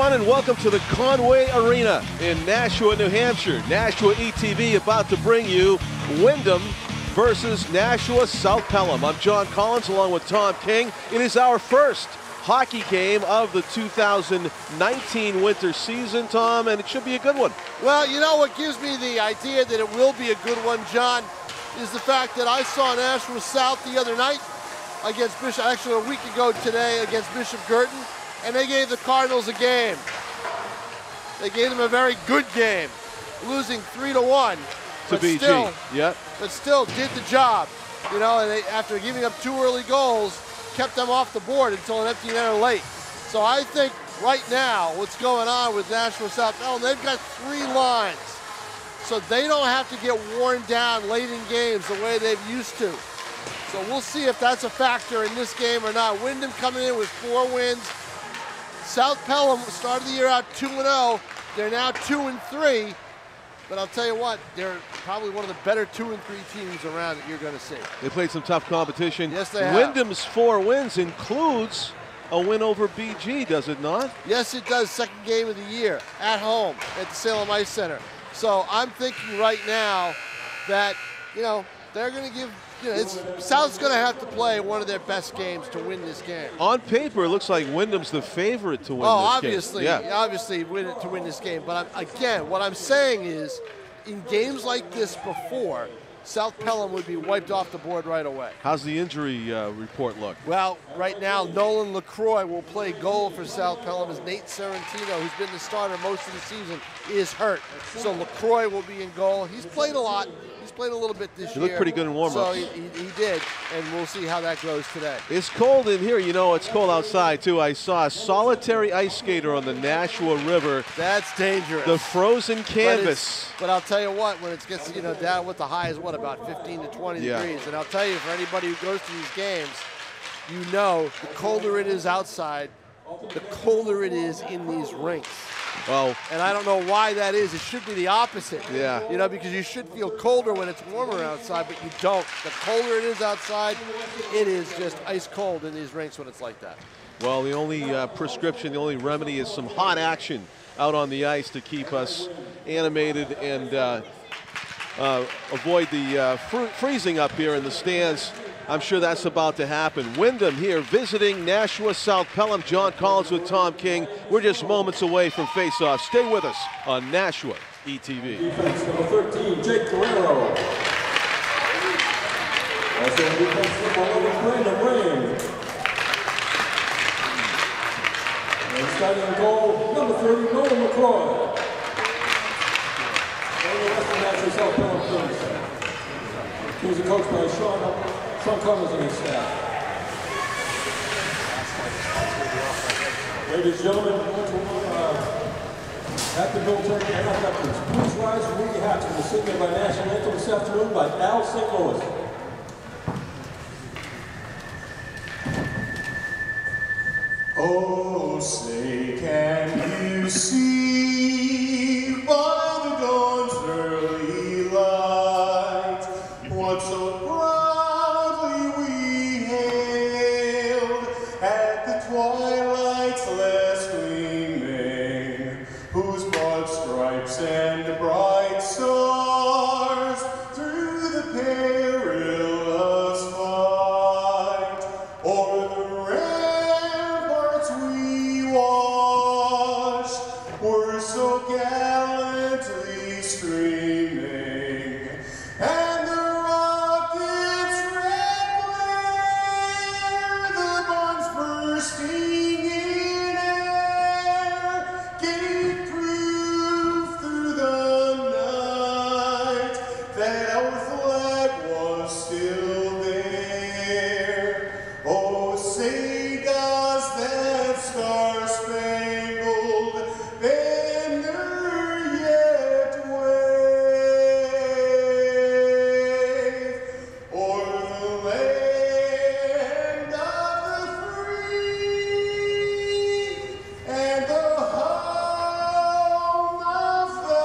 everyone, and welcome to the Conway Arena in Nashua, New Hampshire. Nashua ETV about to bring you Windham versus Nashua South Pelham. I'm John Collins along with Tom King. It is our first hockey game of the 2019 winter season, Tom, and it should be a good one. Well, you know what gives me the idea that it will be a good one, John, is the fact that I saw Nashua South the other night against Bishop, actually a week ago today against Bishop Girton, and they gave the Cardinals a game. They gave them a very good game, losing 3-1. To BG, yeah. But still did the job, you know, and they, after giving up 2 early goals, kept them off the board until an empty netter late. So I think right now what's going on with Nashua South Pelham, they've got 3 lines. So they don't have to get worn down late in games the way they've used to. So we'll see if that's a factor in this game or not. Windham coming in with 4 wins. South Pelham started the year out 2-0. They're now 2-3. But I'll tell you what, they're probably one of the better 2-3 teams around that you're going to see. They played some tough competition. Yes, they have. Windham's 4 wins includes a win over BG, does it not? Yes, it does. Second game of the year at home at the Salem Ice Center. So I'm thinking right now that, you know, they're going to give, you know, South's going to have to play one of their best games to win this game. On paper, it looks like Windham's the favorite to win this obviously, game. Yeah. obviously to win this game. But again, what I'm saying is, in games like this before, South Pelham would be wiped off the board right away. How's the injury report look? Well, right now, Nolan LaCroix will play goal for South Pelham as Nate Sorrentino, who's been the starter most of the season, is hurt. So LaCroix will be in goal. He's played a lot. He's played a little bit this year. He looked pretty good in warm-ups. So he did, and we'll see how that goes today. It's cold in here. You know, it's cold outside, too. I saw a solitary ice skater on the Nashua River. That's dangerous. The frozen canvas. But I'll tell you what, when it gets, you know, down with the highs, what, about 15 to 20 degrees. And I'll tell you, for anybody who goes to these games, you know the colder it is outside, the colder it is in these rinks. Well, and I don't know why that is. It should be the opposite. Yeah. You know, because you should feel colder when it's warmer outside, but you don't. The colder it is outside, it is just ice cold in these rinks when it's like that. Well, the only prescription, the only remedy is some hot action out on the ice to keep us animated and avoid the freezing up here in the stands. I'm sure that's about to happen. Windham here visiting Nashua South Pelham. John Collins with Tom King. We're just moments away from face-off. Stay with us on Nashua ETV. Defense number 13, Jake Guerrero. Also defense number 11, Brandon Rain. And starting in goal, number 30, Nolan McCroy. And the rest of Nashua South Pelham teams. Teams are coached by Sean Cummins and his staff. Ladies and gentlemen, at the military and veterans, please rise and lead your hats for the singing of our national anthem this afternoon by Al St. Louis. Oh, say can you see by the dawn's early light what so proudly we hailed at the twilight's last gleaming, whose broad stripes and bright stars through the perilous fight o'er the ramparts we watched were so gallantly streaming, and the rocket's red glare, the bombs bursting in air, gave proof through the night that our flag was still there. Oh, say does that star-spangled banner yet wave o'er the land of the free and the home of the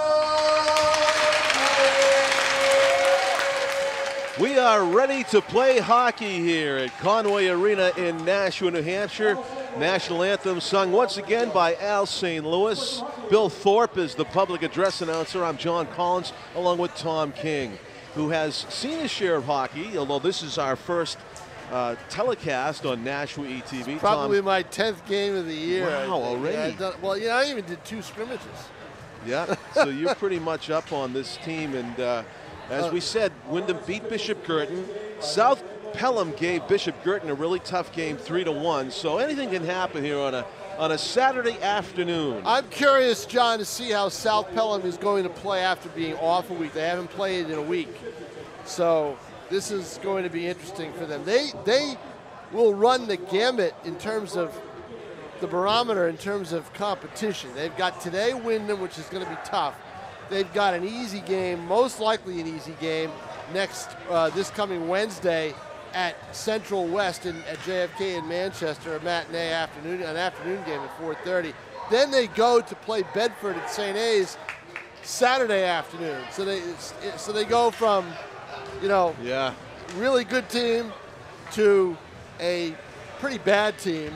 brave? We are ready to play hockey here at Conway Arena in Nashua, New Hampshire. National anthem sung once again by Al St. Louis. Bill Thorpe is the public address announcer. I'm John Collins, along with Tom King, who has seen his share of hockey, although this is our first telecast on Nashua ETV. Probably my 10th game of the year. Wow, already. Yeah, well, I even did 2 scrimmages. Yeah, so you're pretty much up on this team. And as we said, Windham beat Bishop Girton. South Pelham gave Bishop Girton a really tough game, 3-1. So anything can happen here on a Saturday afternoon. I'm curious, John, to see how South Pelham is going to play after being off a week. They haven't played in a week. So this is going to be interesting for them. They will run the gamut in terms of the barometer, in terms of competition. They've got today Windham, which is going to be tough. They've got an easy game, most likely an easy game, this coming Wednesday at Central West at JFK in Manchester, an afternoon game at 4:30. Then they go to play Bedford at St. A's Saturday afternoon. So they go from, really good team to a pretty bad team,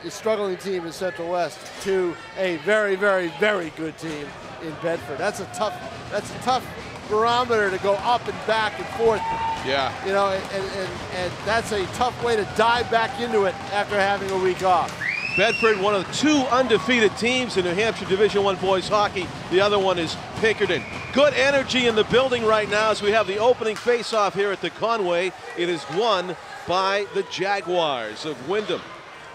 a struggling team in Central West, to a very, very, very good team in Bedford. That's a tough barometer to go up and back and forth. Yeah. And that's a tough way to dive back into it after having a week off. Bedford, one of the 2 undefeated teams in New Hampshire Division I boys hockey. The other one is Pinkerton. Good energy in the building right now as we have the opening face-off here at the Conway. It is won by the Jaguars of Windham.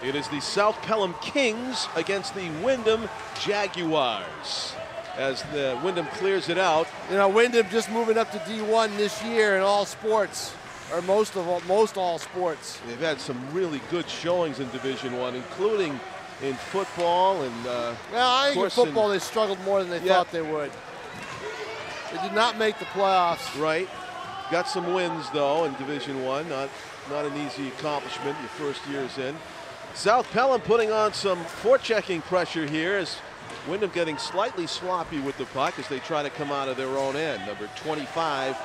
It is the South Pelham Kings against the Windham Jaguars, as the Windham clears it out. Windham just moving up to D1 this year in all sports, or most all sports. They've had some really good showings in Division I, including in football and. I think in football they struggled more than they thought they would. They did not make the playoffs. Right. Got some wins though in Division I. Not an easy accomplishment your first years in. South Pelham putting on some forechecking pressure here as Windham getting slightly sloppy with the puck as they try to come out of their own end. Number 25.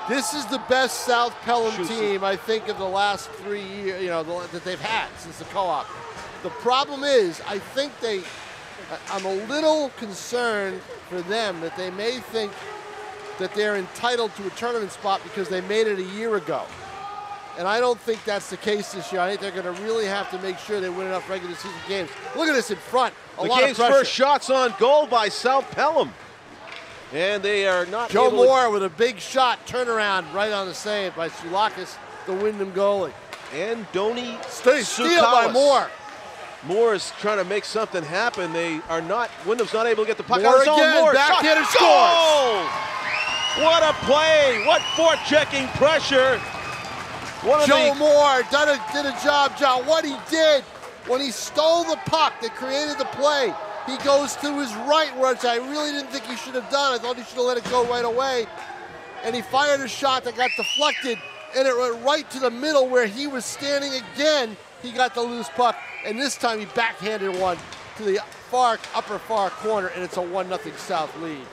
This is the best South Pelham team, I think, of the last 3 years, that they've had since the co-op. The problem is, I think I'm a little concerned for them that they may think that they're entitled to a tournament spot because they made it a year ago. And I don't think that's the case this year. I think they're going to really have to make sure they win enough regular season games. Look at this in front. A lot of pressure. First shots on goal by South Pelham. And they are not Joe Moore with a big shot, turnaround right on the save by Sulakis, the Windham goalie. And Donny steal by Moore. Moore is trying to make something happen. Windham's not able to get the puck Moore out of his own. Moore backhanded scores. What a play. What forechecking pressure. Joe Moore did a job, John. What he did when he stole the puck that created the play, he goes to his right, which I really didn't think he should have done. I thought he should have let it go right away. And he fired a shot that got deflected, and it went right to the middle where he was standing again. He got the loose puck, and this time he backhanded one to the upper far corner, and it's a 1-0 South lead.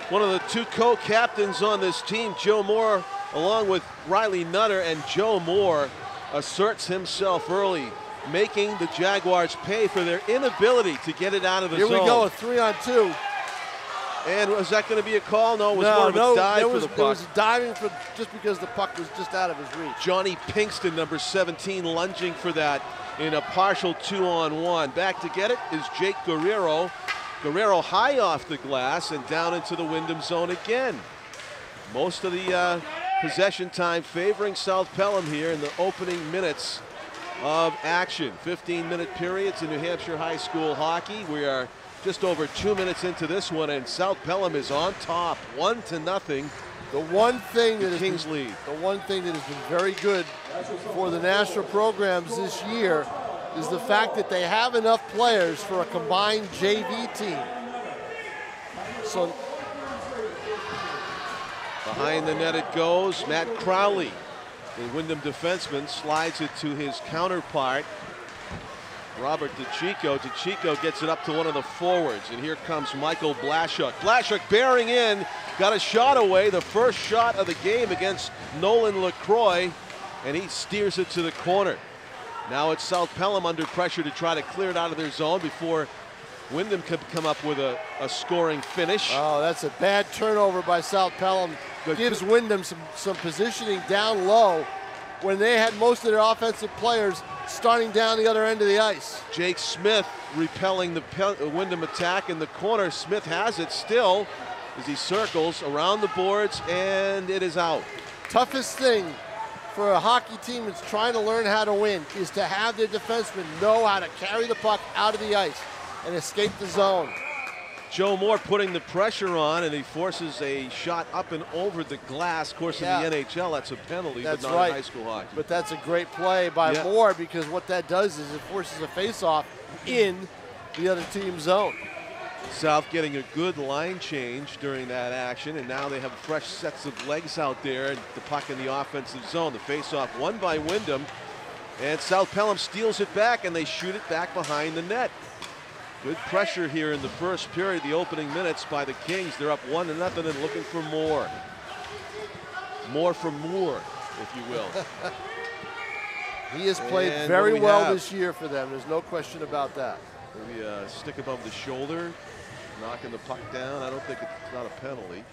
One of the 2 co-captains on this team, Joe Moore, along with Riley Nutter, and Joe Moore asserts himself early, making the Jaguars pay for their inability to get it out of the zone. Here we go, a 3-on-2. And was that going to be a call? No, it was more of a dive for the puck. It was diving just because the puck was just out of his reach. Johnny Pinkston, number 17, lunging for that in a partial 2-on-1. Back to get it is Jake Guerrero. Guerrero high off the glass and down into the Windham zone again. Most of the possession time favoring South Pelham here in the opening minutes of action. 15-minute periods in New Hampshire high school hockey. We are just over 2 minutes into this one, and South Pelham is on top, 1-0. The one thing that Kings lead. The one thing that has been very good for the national programs this year is the fact that they have enough players for a combined JV team. So behind the net it goes. Matt Crowley, the Windham defenseman, slides it to his counterpart, Robert DeChico. DeChico gets it up to one of the forwards, and here comes Michael Blashuk. Blashuk bearing in, got a shot away, the first shot of the game against Nolan LaCroix, and he steers it to the corner. Now it's South Pelham under pressure to try to clear it out of their zone before Windham could come up with a scoring finish. Oh, that's a bad turnover by South Pelham. Gives Windham some positioning down low when they had most of their offensive players starting down the other end of the ice. Jake Smith repelling the Windham attack in the corner. Smith has it still as he circles around the boards, and it is out. Toughest thing for a hockey team that's trying to learn how to win is to have their defensemen know how to carry the puck out of the ice and escape the zone. Joe Moore putting the pressure on, and he forces a shot up and over the glass. Of course, in the NHL, that's a penalty, that's but not right. in high school hockey. But that's a great play by Moore, because what that does is it forces a face-off in the other team's zone. South getting a good line change during that action, and now they have fresh sets of legs out there, and the puck in the offensive zone. The face-off won by Windham, and South Pelham steals it back, and they shoot it back behind the net. Good pressure here in the first period, the opening minutes by the Kings. They're up 1-0 and looking for more. More from Moore, if you will. He has played very well this year for them. There's no question about that. Maybe a stick above the shoulder, knocking the puck down. I don't think it's not a penalty.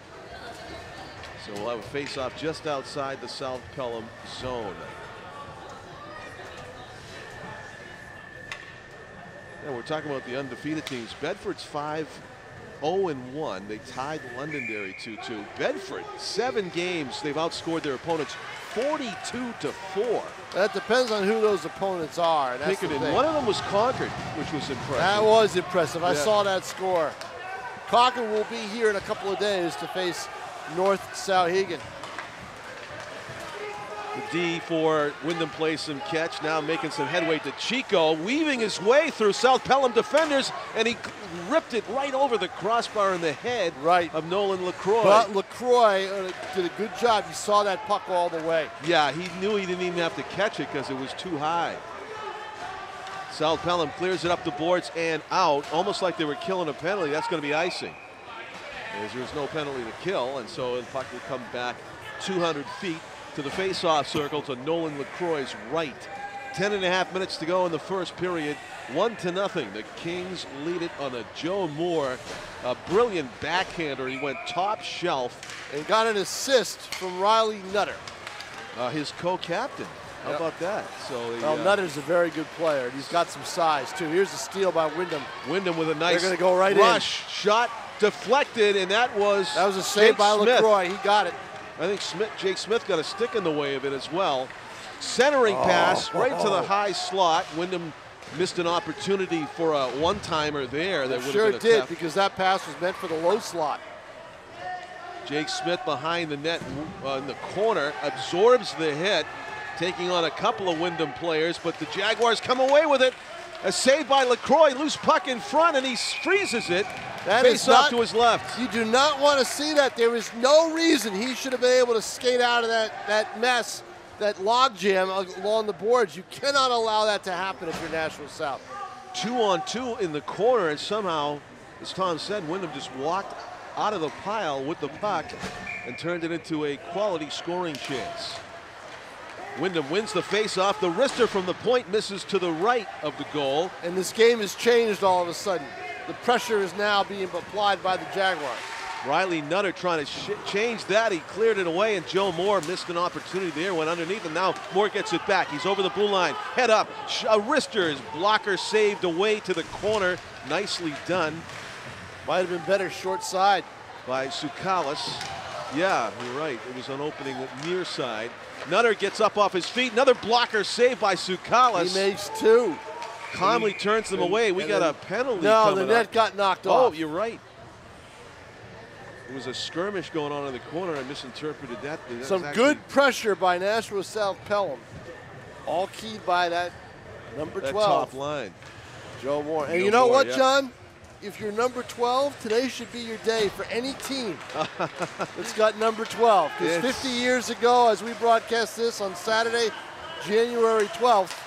So we'll have a face-off just outside the South Pelham zone. Yeah, we're talking about the undefeated teams. Bedford's 5-0-1. They tied Londonderry 2-2. Bedford, 7 games. They've outscored their opponents 42-4. That depends on who those opponents are. That's the thing. One of them was Concord, which was impressive. That was impressive. I saw that score. Concord will be here in a couple of days to face North Sauhegan. The D for Windham plays some catch, now making some headway to Chico, weaving his way through South Pelham defenders, and he ripped it right over the crossbar in the head of Nolan LaCroix. But LaCroix did a good job. You saw that puck all the way. Yeah, he knew he didn't even have to catch it because it was too high. South Pelham clears it up the boards and out, almost like they were killing a penalty. That's going to be icing, as there's no penalty to kill, and so the puck will come back 200 feet to the face-off circle to Nolan LaCroix's right. 10.5 minutes to go in the first period. 1-0. The Kings lead it on a Joe Moore, a brilliant backhander. He went top shelf and got an assist from Riley Nutter, his co-captain. How about that? So Nutter's a very good player. He's got some size too. Here's a steal by Windham. Windham with a nice They're going to go right rush shot, deflected, and that was a save by LaCroix. He got it. I think Jake Smith got a stick in the way of it as well. Centering pass right to the high slot. Windham missed an opportunity for a one-timer there. That sure did, because that pass was meant for the low slot. Jake Smith behind the net in the corner, absorbs the hit, taking on a couple of Windham players, but the Jaguars come away with it. A save by LaCroix, loose puck in front, and he freezes it. Face off to his left. You do not want to see that. There is no reason he should have been able to skate out of that mess, that log jam along the boards. You cannot allow that to happen if you're Nashua South. 2-on-2 in the corner, and somehow, as Tom said, Windham just walked out of the pile with the puck and turned it into a quality scoring chance. Windham wins the face-off. The wrister from the point misses to the right of the goal. And this game has changed all of a sudden. The pressure is now being applied by the Jaguars. Riley Nutter trying to change that. He cleared it away, and Joe Moore missed an opportunity there, went underneath, and now Moore gets it back. He's over the blue line, head up. A wrister, his blocker saved away to the corner. Nicely done. Might have been better short side by Tsoukalis. Yeah, you're right. It was an opening near side. Nutter gets up off his feet. Another blocker saved by Tsoukalis. He makes 2. Calmly turns them away. We got a penalty. No, the net got knocked off. Oh, you're right. There was a skirmish going on in the corner. I misinterpreted that. Some good pressure by Nashua South Pelham. All keyed by that number 12. That top line. Joe Moore. And you know what, John? If you're number 12, today should be your day for any team that's got number 12. Because 50 years ago, as we broadcast this on Saturday, January 12th,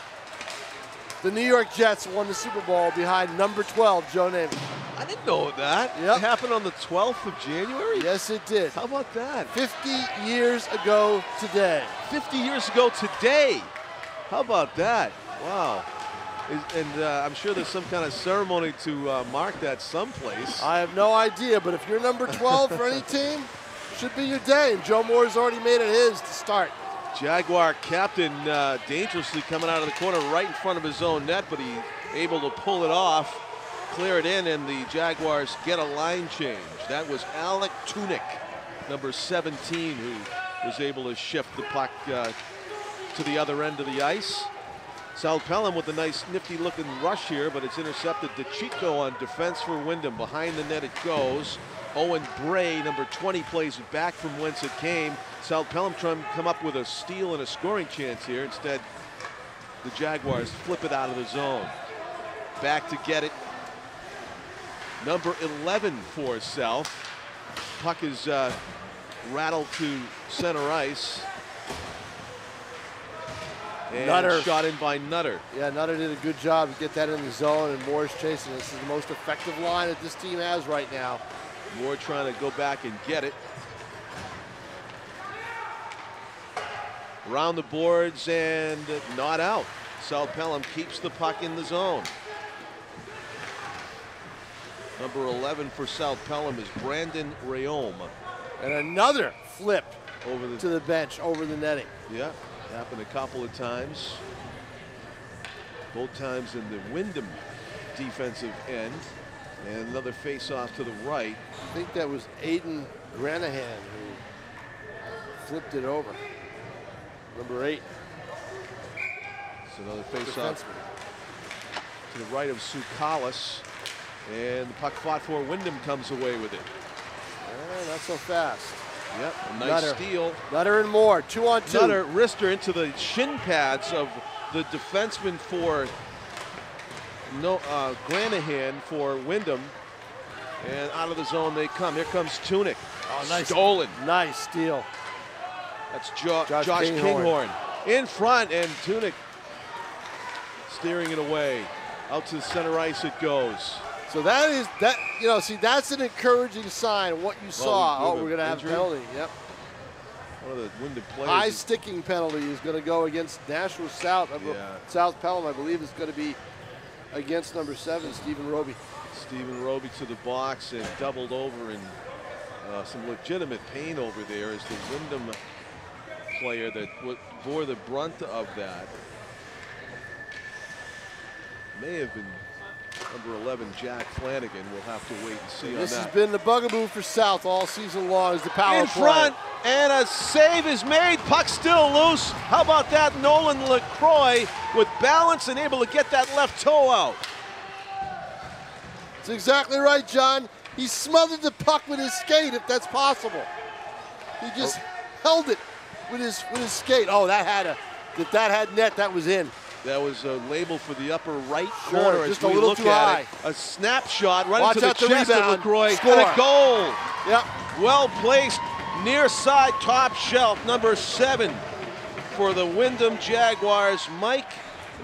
the New York Jets won the Super Bowl behind number 12, Joe Namath. I didn't know that. It happened on the 12th of January? Yes, it did. How about that? 50 years ago today. 50 years ago today. How about that? Wow. And I'm sure there's some kind of ceremony to mark that someplace. I have no idea, but if you're number 12 for any team, should be your day. And Joe Moore's already made it his to start. Jaguar captain dangerously coming out of the corner right in front of his own net, but he's able to pull it off, clear it in, and the Jaguars get a line change. That was Alec Tunick, number 17, who was able to shift the puck to the other end of the ice. South Pelham with a nice nifty looking rush here, but it's intercepted. DeChico on defense for Windham. Behind the net it goes. Owen Bray, number 20, plays it back from whence it came. South Pelham trying to come up with a steal and a scoring chance here. Instead, the Jaguars flip it out of the zone. Back to get it. Number 11 for South. Puck is rattled to center ice. And Nutter. Shot in by Nutter. Yeah, Nutter did a good job to get that in the zone, and Moore's chasing. This is the most effective line that this team has right now. Moore trying to go back and get it. Around the boards and not out. South Pelham keeps the puck in the zone. Number 11 for South Pelham is Brandon Rayome. And another flip Over the to the bench, over the netting. Yeah, happened a couple of times. Both times in the Windham defensive end. And another face-off to the right. I think that was Aiden Granahan who flipped it over. Number 8. It's another face-off to the right of Sukalis. And the puck fought for Windham comes away with it. Not so fast. Yep, a nice Nutter. steal. Nutter and Moore, 2-on-2. Nutter wrister into the shin pads of the defenseman for Granahan for Windham. And out of the zone they come. Here comes Tunick. Oh, nice. Stolen. Nice steal. That's Josh Kinghorn. Kinghorn. In front, and Tunick steering it away. Out to the center ice it goes. So see, that's an encouraging sign of what you saw. We're going to have a penalty. Yep. One of the Windham players. High sticking penalty is going to go against Nashua South. South Pelham, I believe, is going to be against number 7, Stephen Roby. Stephen Roby to the box and doubled over in some legitimate pain over there as the Windham player that bore the brunt of that may have been number 11, Jack Flanagan. We'll have to wait and see on that. This has been the bugaboo for South all season long, is the power in play. Front, and a save is made. Puck still loose. How about that? Nolan LaCroix with balance and able to get that left toe out. That's exactly right, John. He smothered the puck with his skate, if that's possible. He just held it with his skate. Oh, if that had net, that was in. That was a label for the upper right Sure, corner just as we a little look too at high. it. A snapshot right Watch into the out the chest of rebound. LaCroix. Score. And a goal. Yep. Well placed, near side, top shelf, number 7 for the Windham Jaguars, Mike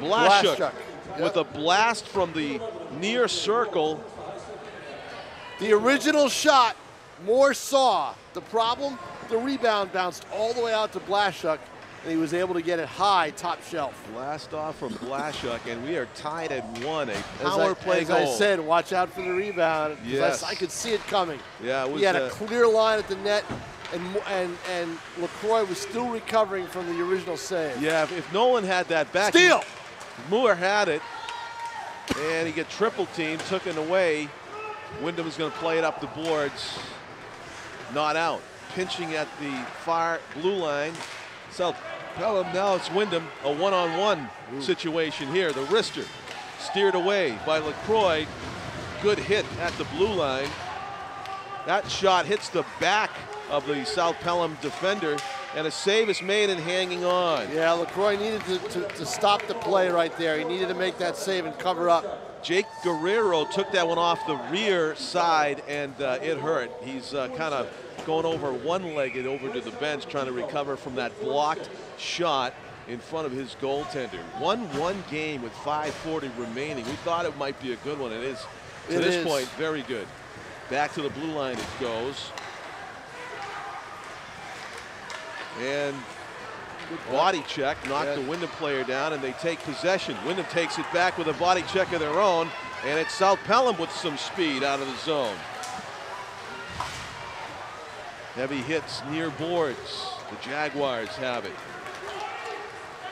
Blaszczuk. Yep. With a blast from the near circle. The original shot, Moore saw. The problem, the rebound bounced all the way out to Blaszczuk, and he was able to get it high, top shelf. Blast off from Blaszczuk, and we are tied at 1, a power play goal. As I said, watch out for the rebound. Yes. I could see it coming. Yeah, it was, he had a clear line at the net, and LaCroix was still recovering from the original save. Yeah, if Nolan had that back. Steal! Moore had it, and he get triple teamed, took it away. Windham is going to play it up the boards. Not out. Pinching at the far blue line. South Pelham, now it's Windham. A one-on-one situation here. The wrister steered away by LaCroix. Good hit at the blue line. That shot hits the back of the South Pelham defender, and a save is made and hanging on. Yeah, LaCroix needed to stop the play right there. He needed to make that save and cover up. Jake Guerrero took that one off the rear side, and it hurt. He's kind of going over one-legged over to the bench, trying to recover from that blocked shot in front of his goaltender. 1-1 game with 5:40 remaining. We thought it might be a good one. It is, to this point, very good. Back to the blue line it goes. And body check, knocked the Windham player down, and they take possession. Windham takes it back with a body check of their own, and it's South Pelham with some speed out of the zone. Heavy hits near boards. The Jaguars have it.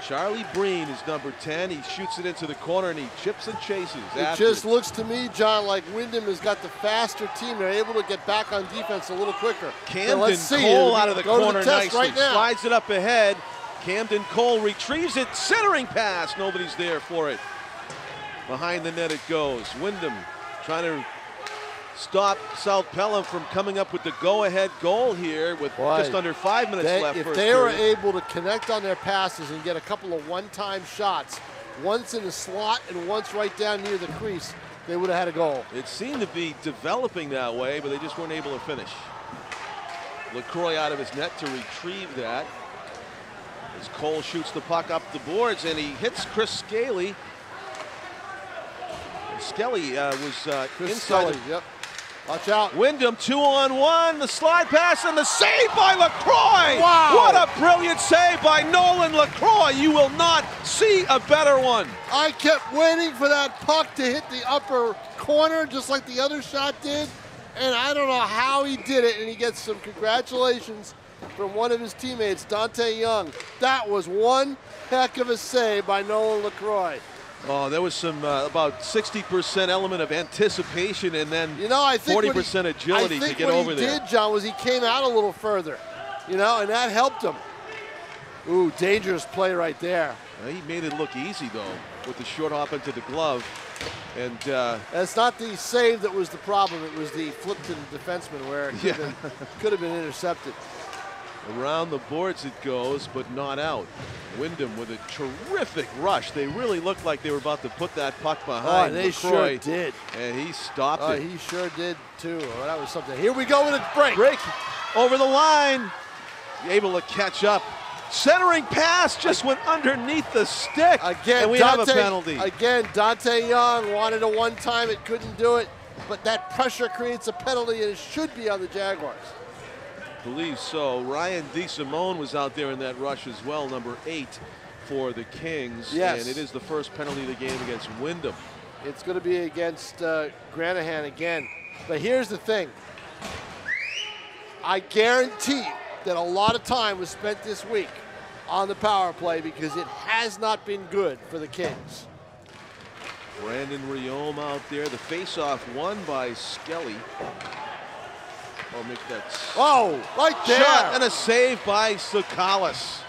Charlie Breen is number 10. He shoots it into the corner and he chips and chases. It just looks to me, John, like Windham has got the faster team. They're able to get back on defense a little quicker. Camden Cole out of the corner nicely. Slides it up ahead. Camden Cole retrieves it. Centering pass. Nobody's there for it. Behind the net it goes. Windham trying to stop South Pelham from coming up with the go-ahead goal here with just under 5 minutes left. If they were able to connect on their passes and get a couple of one-time shots, once in the slot and once right down near the crease, they would have had a goal. It seemed to be developing that way, but they just weren't able to finish. LaCroix out of his net to retrieve that. As Cole shoots the puck up the boards and he hits Chris Skelly. Skelly was inside. Yep. Watch out. Windham 2-on-1, the slide pass and the save by LaCroix. Wow. What a brilliant save by Nolan LaCroix. You will not see a better one. I kept waiting for that puck to hit the upper corner just like the other shot did, and I don't know how he did it, and he gets some congratulations from one of his teammates, Dante Young. That was one heck of a save by Nolan LaCroix. Oh, there was some about 60% element of anticipation and then 40% agility to get over there. What he did, John, was he came out a little further, and that helped him. Ooh, dangerous play right there. He made it look easy, though, with the short hop into the glove. And that's not the save that was the problem. It was the flip to the defenseman where it could have been intercepted. Around the boards it goes, but not out. Wyndham with a terrific rush. They really looked like they were about to put that puck behind. Oh, they LaCroix, sure did. And he stopped it. He sure did, too. Oh, that was something. Here we go with a break. Break over the line. Able to catch up. Centering pass just went underneath the stick. Again, and we have a penalty. Again, Dante Young wanted a one-time. It couldn't do it. But that pressure creates a penalty, and it should be on the Jaguars. Believe so. Ryan DeSimone was out there in that rush as well, number 8 for the Kings. Yes. And it is the first penalty of the game against Wyndham. It's going to be against Granahan again. But here's the thing. I guarantee that a lot of time was spent this week on the power play because it has not been good for the Kings. Brandon Riome out there. The face-off won by Skelly. I'll make that. Oh, right there. Shot and a save by Sukalis.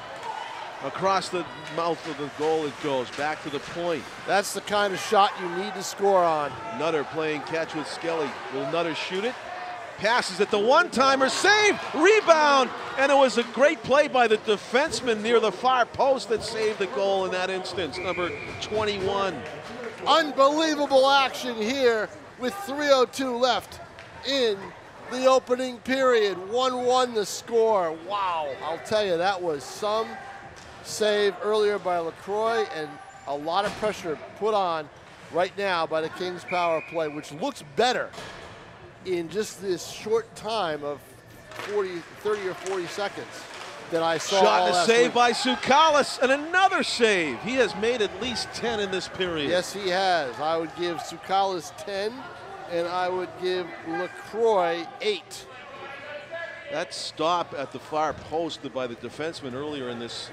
Across the mouth of the goal it goes, back to the point. That's the kind of shot you need to score on. Nutter playing catch with Skelly. Will Nutter shoot it? Passes it, the one-timer, save, rebound, and it was a great play by the defenseman near the far post that saved the goal in that instance, number 21. Unbelievable action here with 3:02 left in the opening period. 1-1 the score. Wow, I'll tell you, that was some save earlier by LaCroix and a lot of pressure put on right now by the Kings power play, which looks better in just this short time of 30 or 40 seconds than I saw. Shot and a save week. by Sukalis, and another save. He has made at least 10 in this period. Yes, he has. I would give Sukalis 10, and I would give LaCroix 8. That stop at the far post by the defenseman earlier in this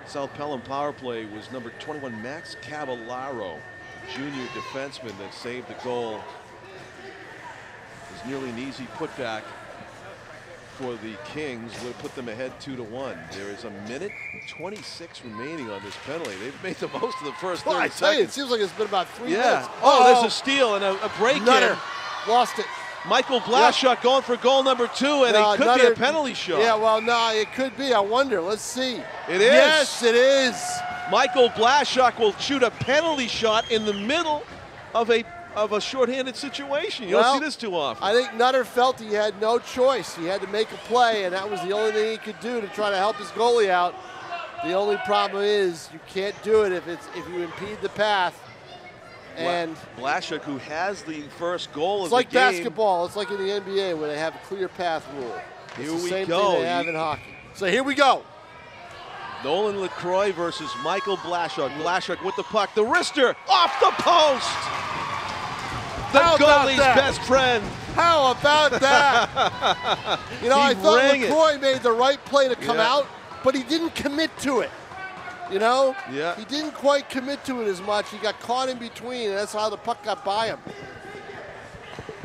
South Pelham power play was number 21, Max Cavallaro, junior defenseman that saved the goal. It was nearly an easy putback for the Kings. Would have put them ahead 2-1. There is a minute 26 remaining on this penalty. They've made the most of the first 30 I seconds. tell you, it seems like it's been about 3 minutes. Oh, there's a steal and a break Nutter in. lost it. Michael Blaszczak going for goal number 2, and it could be a penalty shot. Yeah, well, no, it could be. I wonder. Let's see. It is. Yes, it is. Michael Blaszczak will shoot a penalty shot in the middle of a shorthanded situation. You don't see this too often. I think Nutter felt he had no choice. He had to make a play, and that was the only thing he could do to try to help his goalie out. The only problem is you can't do it if you impede the path. And Blaszczak, who has the first goal of the game. It's like basketball. It's like in the NBA where they have a clear path rule. It's the same thing they have in hockey. So here we go. Nolan LaCroix versus Michael Blaszczuk. Blaszczuk with the puck. The wrister off the post. The goalie's best friend. How about that? You know, I thought LaCroix made the right play to come out, but he didn't commit to it. You know? Yeah. He didn't quite commit to it as much. He got caught in between, and that's how the puck got by him.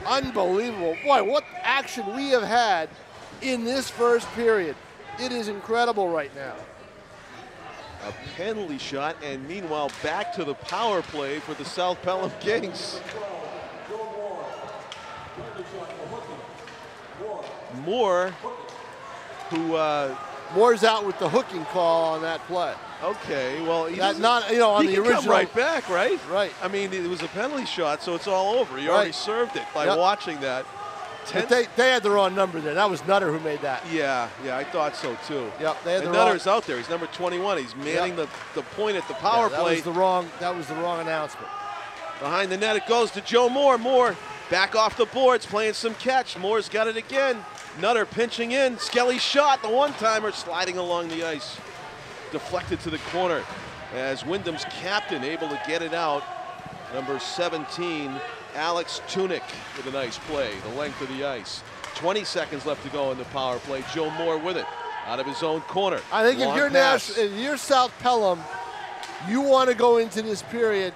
Unbelievable. Boy, what action we have had in this first period. It is incredible right now. A penalty shot, and meanwhile back to the power play for the South Pelham Kings. Moore, who Moore's out with the hooking call on that play. Okay, well, he not, you know, on the original. Come right back, right? Right. I mean, it was a penalty shot, so it's all over. You already served it by watching that. But they had the wrong number there. That was Nutter who made that. Yeah, I thought so too. Yep, they had and the wrong. Nutter's out there. He's number 21. He's manning the point at the power play. That was the wrong announcement. Behind the net it goes to Joe Moore. Moore back off the boards, playing some catch. Moore's got it again. Nutter pinching in. Skelly's shot, the one-timer sliding along the ice. Deflected to the corner as Windham's captain able to get it out. Number 17, Alex Tunick with a nice play, the length of the ice. 20 seconds left to go in the power play. Joe Moore with it out of his own corner. I think if you're South Pelham, you want to go into this period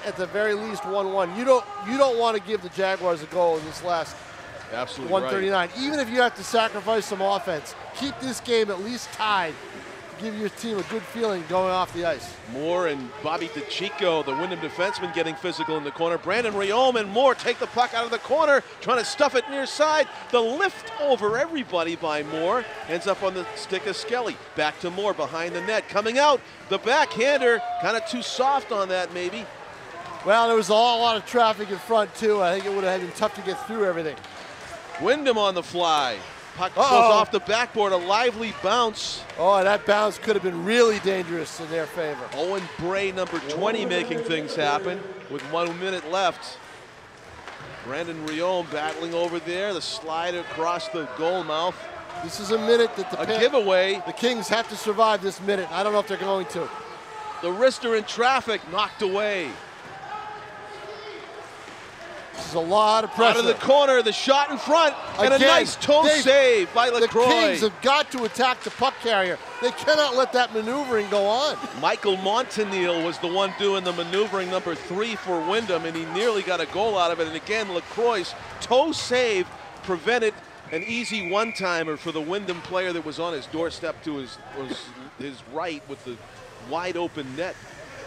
at the very least 1-1. You don't want to give the Jaguars a goal in this last 139. Right. Even if you have to sacrifice some offense, keep this game at least tied. Give your team a good feeling going off the ice. Moore and Bobby DeChico, the Windham defenseman, getting physical in the corner. Brandon Riom and Moore take the puck out of the corner, trying to stuff it near side. The lift over everybody by Moore ends up on the stick of Skelly. Back to Moore behind the net, coming out. The backhander, kind of too soft on that maybe. Well, there was a lot of traffic in front too. I think it would have been tough to get through everything. Wyndham on the fly. Puck goes off the backboard, a lively bounce. Oh, and that bounce could have been really dangerous in their favor. Owen Bray, number 20, making things happen with 1 minute left. Brandon Riom battling over there, the slide across the goal mouth. This is a minute that a giveaway. The Kings have to survive this minute. I don't know if they're going to. The wrister in traffic, knocked away. This is a lot of pressure. Out of the corner, the shot in front, and a nice toe save by LaCroix. The Kings have got to attack the puck carrier. They cannot let that maneuvering go on. Michael Montanil was the one doing the maneuvering, number 3 for Windham, and he nearly got a goal out of it. And again, LaCroix's toe save prevented an easy one-timer for the Windham player that was on his doorstep to his right with the wide open net.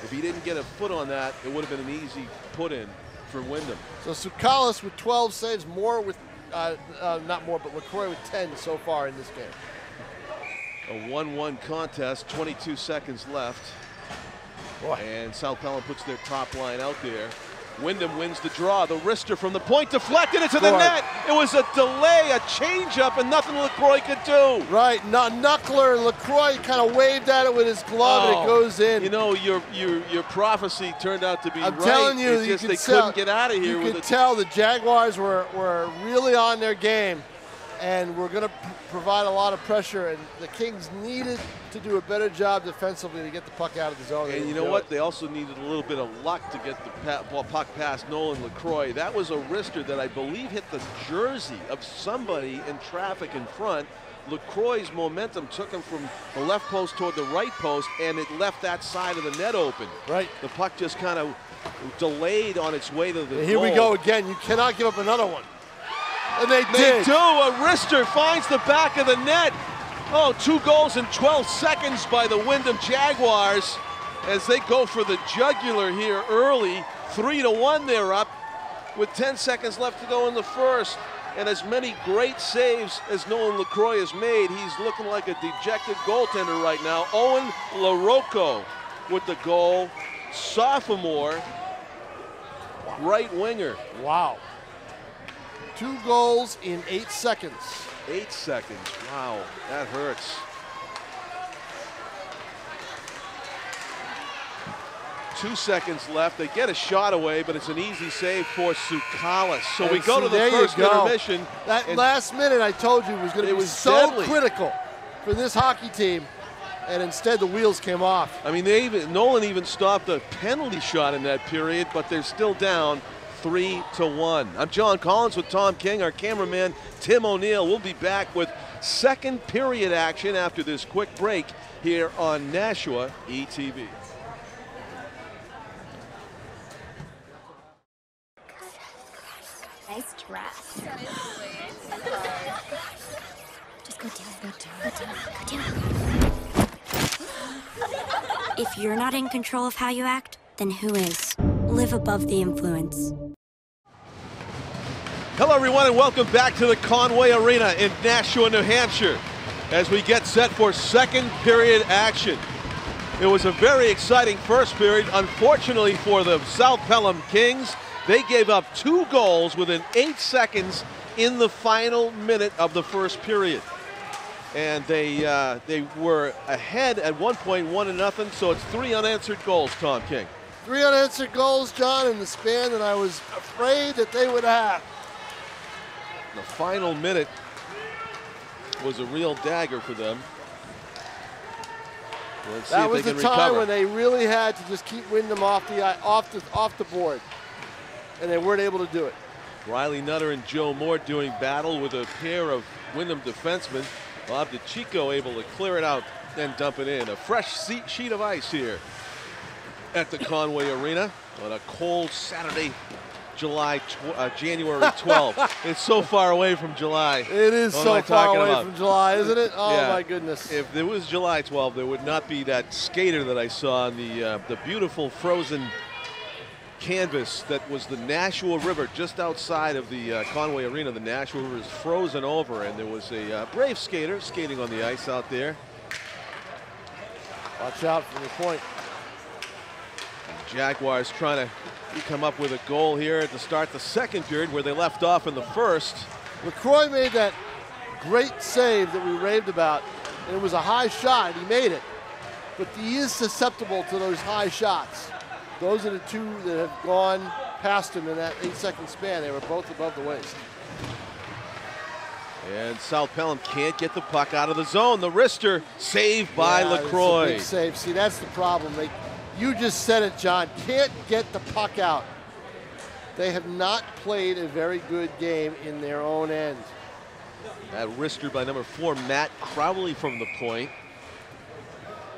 If he didn't get a foot on that, it would have been an easy put-in for Windham. So Sukalis with 12 saves, Moore with, not more, but LaCroix with 10 so far in this game. A 1-1 contest, 22 seconds left. Boy. And South Pelham puts their top line out there. Wyndham wins the draw. The wrister from the point deflected into the net. It was a delay, a changeup, and nothing LaCroix could do. Right, Knuckler and LaCroix kind of waved at it with his glove, and it goes in. You know, your prophecy turned out to be right. I'm telling you, it's just they couldn't get out of here. You could tell the Jaguars were really on their game, and we're going to provide a lot of pressure, and the Kings needed to do a better job defensively to get the puck out of the zone. And you know what? They also needed a little bit of luck to get the puck past Nolan LaCroix. That was a wrister that I believe hit the jersey of somebody in traffic in front. LaCroix's momentum took him from the left post toward the right post, and it left that side of the net open. Right. The puck just kind of delayed on its way to the goal. Here we go again. You cannot give up another one. And they did. They do. A wrister finds the back of the net. Oh, 2 goals in 12 seconds by the Windham Jaguars as they go for the jugular here early. 3-1 they're up with 10 seconds left to go in the first. And as many great saves as Nolan LaCroix has made, he's looking like a dejected goaltender right now. Owen LaRocco with the goal. Sophomore, right winger. Wow. 2 goals in 8 seconds. 8 seconds, wow, that hurts. 2 seconds left. They get a shot away, but it's an easy save for Sukalis. So we go to the first intermission. That last minute I told you was going to be so critical for this hockey team. and instead the wheels came off. I mean, Nolan even stopped a penalty shot in that period, but they're still down 3-1. I'm John Collins with Tom King, our cameraman Tim O'Neill. We'll be back with second period action after this quick break here on Nashua ETV. Nice dress. Just go do it. Go do it. If you're not in control of how you act, then who is? Live above the influence. Hello everyone and welcome back to the Conway Arena in Nashua, New Hampshire as we get set for second period action. It was a very exciting first period. Unfortunately for the South Pelham Kings, they gave up 2 goals within 8 seconds in the final minute of the first period. And they were ahead at one point, 1-0, so it's 3 unanswered goals, Tom King. 3 unanswered goals, John, in the span that I was afraid that they would have. The final minute was a real dagger for them. Let's see that if was they the can time recover. when they really had to just keep Windham off the board, and they weren't able to do it. Riley Nutter and Joe Moore doing battle with a pair of Windham defensemen. Bob DeChico able to clear it out and dump it in. A fresh sheet of ice here at the Conway Arena on a cold Saturday, January 12th. It's so far away from July. It is so far away from July, isn't it? Oh, yeah. My goodness. If it was July 12th, there would not be that skater that I saw on the beautiful frozen canvas that was the Nashua River just outside of the Conway Arena. The Nashua River is frozen over, and there was a brave skater skating on the ice out there. Watch out from the point. Jaguars trying to come up with a goal here to start the second period where they left off in the first. LaCroix made that great save that we raved about, and it was a high shot, and he made it. But he is susceptible to those high shots. Those are the 2 that have gone past him in that 8-second span. They were both above the waist. And South Pelham can't get the puck out of the zone. The wrister saved by LaCroix. Big save. See, that's the problem. You just said it, John. Can't get the puck out. They have not played a very good game in their own end. That wrister by number 4, Matt Crowley from the point.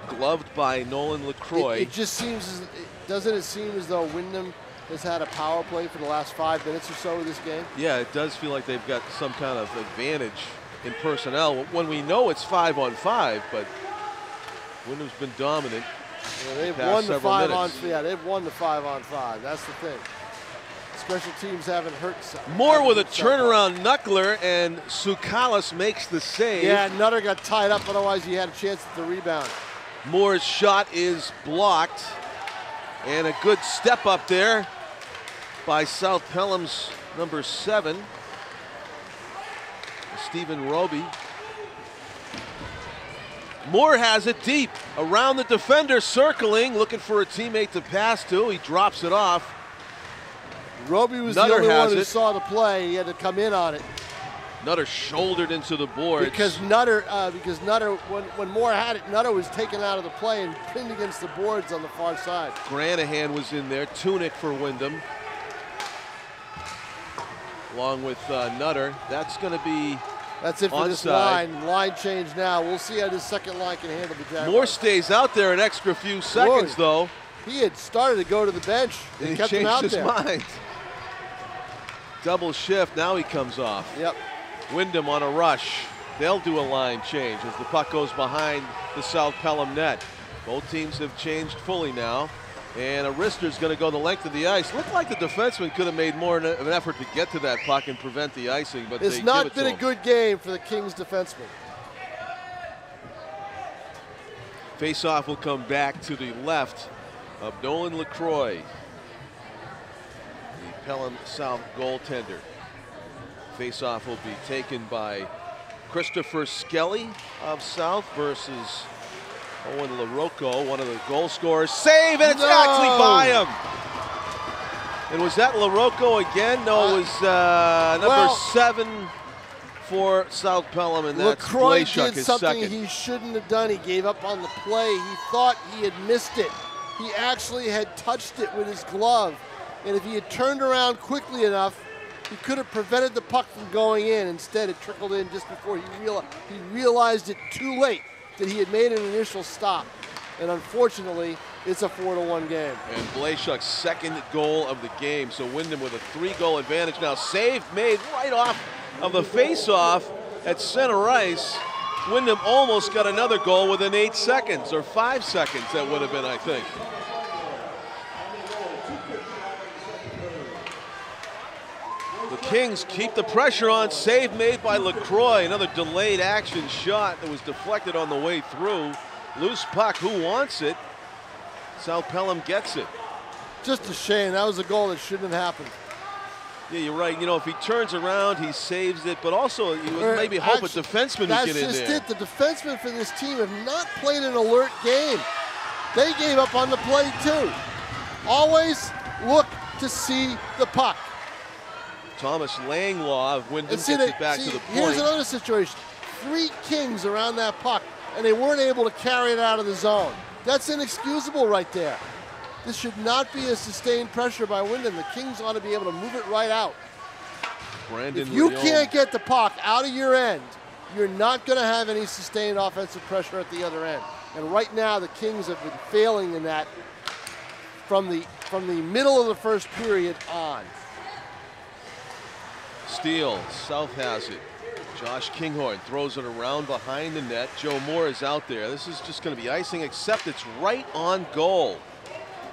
Gloved by Nolan LaCroix. It just seems, doesn't it seem as though Windham has had a power play for the last 5 minutes or so of this game? Yeah, it does feel like they've got some kind of advantage in personnel when we know it's 5-on-5, but Windham's been dominant. Yeah, they've won the 5-on-5. That's the thing. Special teams haven't hurt. Moore with a turnaround knuckler, and Tsoukalas makes the save. Yeah, Nutter got tied up, otherwise he had a chance at the rebound. Moore's shot is blocked, and a good step up there by South Pelham's number 7, Stephen Roby. Moore has it deep around the defender, circling, looking for a teammate to pass to. He drops it off. Roby was the only one who saw the play. He had to come in on it. Nutter shouldered into the boards. Because Nutter, when Moore had it, Nutter was taken out of the play and pinned against the boards on the far side. Granahan was in there, Tunic for Windham. Along with Nutter. That's going to be That's it for this line. Line change now. We'll see how this second line can handle the Jaguars. Moore stays out there an extra few seconds, though. He had started to go to the bench and he kept him out there. Changed his mind. Double shift, now he comes off. Yep. Windham on a rush. They'll do a line change as the puck goes behind the South Pelham net. Both teams have changed fully now. And a wrister's going to go the length of the ice. Looked like the defenseman could have made more of an effort to get to that puck and prevent the icing, but it's not been a good game for the Kings defenseman. Face-off will come back to the left of Nolan LaCroix, the Pelham South goaltender. Face-off will be taken by Christopher Skelly of South versus Owen LaRocco, one of the goal scorers. Save, and it's actually by him. And was that LaRocco again? No, it was number 7 for South Pelham, and that's LaCroix Blashuk, did his something second. he shouldn't have done. He gave up on the play. He thought he had missed it. He actually had touched it with his glove. And if he had turned around quickly enough, he could have prevented the puck from going in. Instead, it trickled in just before he realized it too late that he had made an initial stop. And unfortunately, it's a 4-1 game. And Blashuk's second goal of the game. So Windham with a 3-goal advantage now. Save made right off of the face-off at center ice. Windham almost got another goal within 8 seconds, or 5 seconds that would have been, I think. The Kings keep the pressure on. Save made by LaCroix. Another delayed action shot that was deflected on the way through. Loose puck, who wants it? South Pelham gets it. Just a shame. That was a goal that shouldn't have happened. Yeah, you're right. You know, if he turns around, he saves it, but also you would maybe hope a defenseman would get in there. That's just it. The defensemen for this team have not played an alert game. They gave up on the play too. Always look to see the puck. Thomas Langlaw of Windham gets it back to the point. Here's another situation. 3 Kings around that puck, and they weren't able to carry it out of the zone. That's inexcusable right there. This should not be a sustained pressure by Windham. The Kings ought to be able to move it right out. Brandon if you Leon. can't get the puck out of your end, you're not going to have any sustained offensive pressure at the other end. And right now, the Kings have been failing in that from the middle of the first period on. Steele, South has it. Josh Kinghorn throws it around behind the net. Joe Moore is out there. This is just going to be icing, except it's right on goal.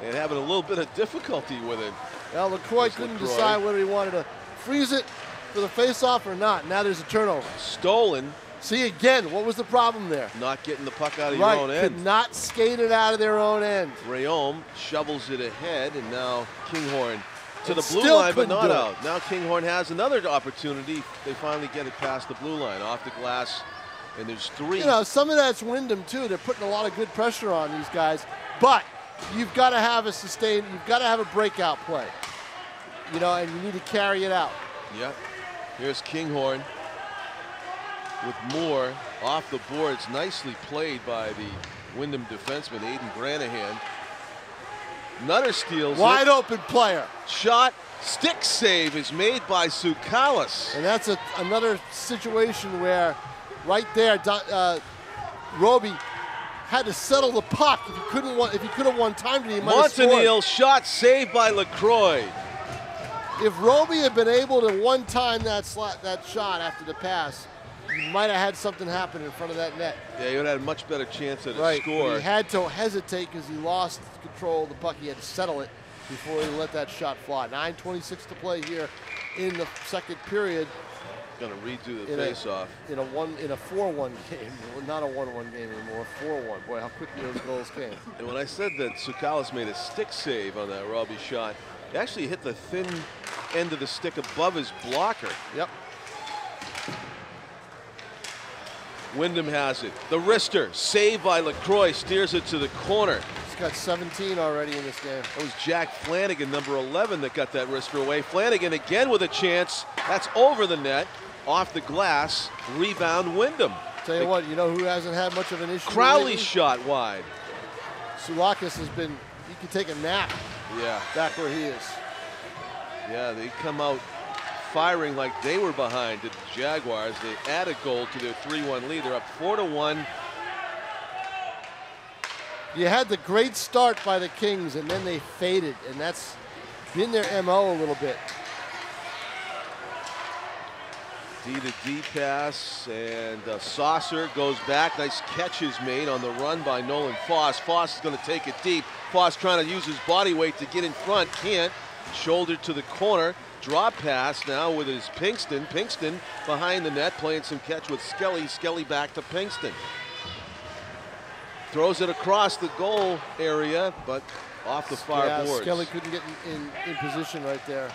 And having a little bit of difficulty with it. Well, LaCroix couldn't decide whether he wanted to freeze it for the face-off or not. Now there's a turnover. Stolen. See, again, what was the problem there? Not getting the puck out of your own end. Could not skate it out of their own end. Rayom shovels it ahead, and now Kinghorn to the blue line, but not out. Now Kinghorn has another opportunity. They finally get it past the blue line, off the glass, and there's 3. You know, some of that's Windham, too. They're putting a lot of good pressure on these guys, but you've got to have a sustained, you've got to have a breakout play, you know, and you need to carry it out. Yep. Here's Kinghorn with Moore off the boards. Nicely played by the Windham defenseman, Aiden Granahan. Nutter steals Wide it. open player. Shot, stick save is made by Tsoukalas. And that's another situation where right there, Roby had to settle the puck. If he could have won time, he might have scored. Montanil, shot saved by LaCroix. If Roby had been able to one-time that shot after the pass, he might have had something happen in front of that net. Yeah, he would have had a much better chance at a score. He had to hesitate because he lost control of the puck. He had to settle it before he let that shot fly. 9:26 to play here in the second period. Going to redo the face-off. In a 4-1 game, not a 1-1 game anymore. 4-1. Boy, how quickly those goals came. And when I said that Tsoukalas made a stick save on that Robbie shot, he actually hit the thin end of the stick above his blocker. Yep. Windham has it. The wrister, saved by LaCroix, steers it to the corner. He's got 17 already in this game. That was Jack Flanagan, number 11, that got that wrister away. Flanagan again with a chance. That's over the net, off the glass. Rebound Windham. Tell you what, you know who hasn't had much of an issue? Crowley shot wide. Tsoukalas has been, he can take a nap. Yeah. Back where he is. Yeah, they come out firing like they were behind to the Jaguars. They add a goal to their 3-1 lead. They're up 4-1. You had the great start by the Kings, and then they faded, and that's been their MO a little bit. D-to-D pass, and Saucer goes back. Nice catch is made on the run by Nolan Foss. Foss is going to take it deep. Foss trying to use his body weight to get in front. Can't. Shoulder to the corner. Drop pass now with his Pinkston. Pinkston behind the net, playing some catch with Skelly. Skelly back to Pinkston. Throws it across the goal area, but off the far boards. Skelly couldn't get in position right there.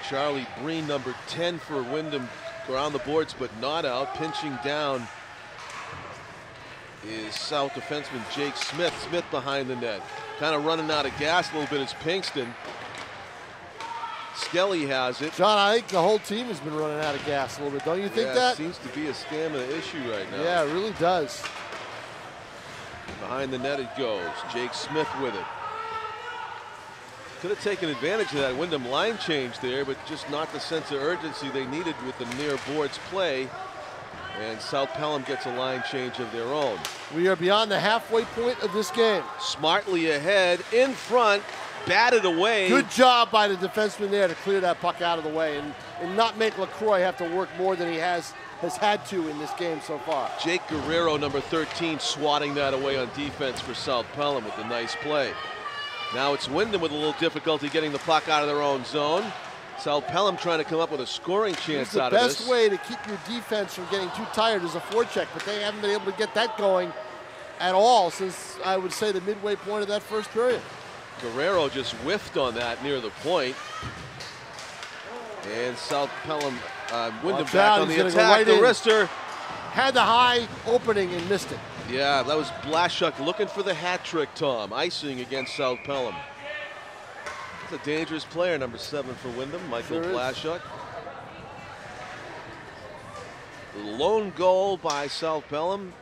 Charlie Breen, number 10 for Windham, around the boards, but not out. Pinching down is South defenseman Jake Smith. Smith behind the net. Kind of running out of gas a little bit is Pinkston. Skelly has it. John, I think the whole team has been running out of gas a little bit. Don't you think that? Seems to be a stamina issue right now. Yeah, it really does. Behind the net it goes. Jake Smith with it. Could have taken advantage of that Windham line change there, but just not the sense of urgency they needed with the near boards play. And South Pelham gets a line change of their own. We are beyond the halfway point of this game. Smartly ahead, in front, batted away. Good job by the defenseman there to clear that puck out of the way and not make LaCroix have to work more than he has had to in this game so far. Jake Guerrero, number 13, swatting that away on defense for South Pelham with a nice play. Now it's Windham with a little difficulty getting the puck out of their own zone. South Pelham trying to come up with a scoring chance out of this. The best way to keep your defense from getting too tired is a forecheck, but they haven't been able to get that going at all since, I would say, the midway point of that first period. Guerrero just whiffed on that near the point. And South Pelham, Windham back on the attack. The wrister had the high opening and missed it. Yeah, that was Blaszczuk looking for the hat trick, Tom. Icing against South Pelham. That's a dangerous player, number 7 for Windham, Michael Blaszczuk. The lone goal by South Pelham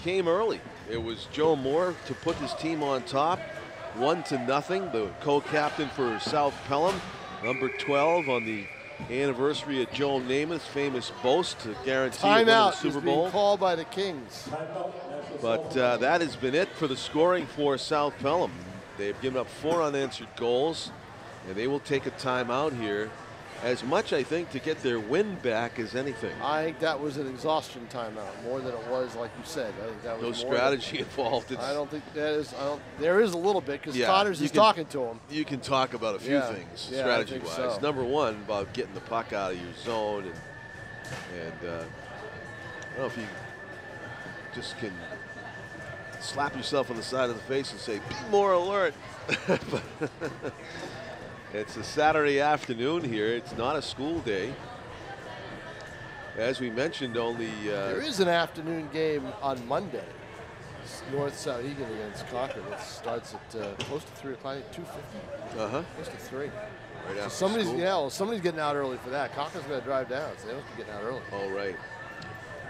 came early. It was Joe Moore to put his team on top, 1-0. The co-captain for South Pelham, number 12 on the anniversary of Joe Namath's famous boast to guarantee a win in the Super Bowl. Being called by the Kings. But that has been it for the scoring for South Pelham. They've given up 4 unanswered goals, and they will take a timeout here, as much, I think, to get their win back as anything. I think that was an exhaustion timeout, more than it was, like you said. I think that was no more strategy involved. I don't think that is. There is a little bit because Connors is talking to him. You can talk about a few things, strategy-wise. So. Number one, about getting the puck out of your zone, and I don't know if you just can slap yourself on the side of the face and say, "Be more alert." It's a Saturday afternoon here. It's not a school day. As we mentioned, only... there is an afternoon game on Monday. It's North Southegan against Concord. It starts at close to 3 o'clock, 2:50. Close to 3. Right after somebody's school? Somebody's getting out early for that. Concord's going to drive down, so they must be getting out early. All right.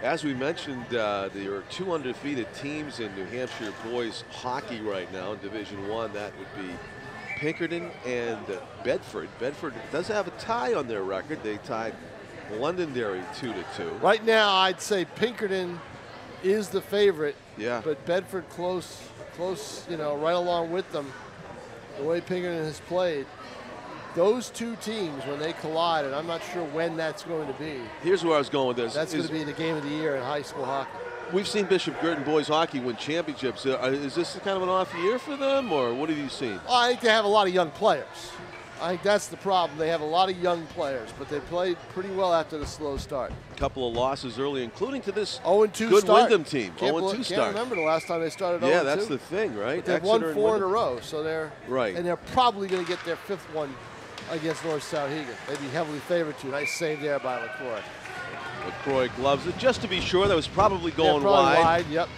As we mentioned, there are 2 undefeated teams in New Hampshire boys hockey right now in Division I. That would be Pinkerton and Bedford. Bedford does have a tie on their record. They tied Londonderry 2-2. Right now, I'd say Pinkerton is the favorite. Yeah. But Bedford close, right along with them. The way Pinkerton has played, those 2 teams, when they collide, and I'm not sure when that's going to be. Here's where I was going with this. That's going to be the game of the year in high school hockey. We've seen Bishop Girton boys hockey win championships. Is this kind of an off year for them, or what have you seen? Well, I think they have a lot of young players. I think that's the problem. They have a lot of young players, but they played pretty well after the slow start. A couple of losses early, including to this 0-2 good start. Wyndham team. 0-2 start. Can't remember the last time they started 0-2. Yeah, that's the thing, right? But they've won 4 in a row, so they're right, and they're probably going to get their 5th one against North Southegan. They'd be heavily favored to. Nice save there by LaCroix. LaCroix gloves it just to be sure. That was probably going probably wide. Yep.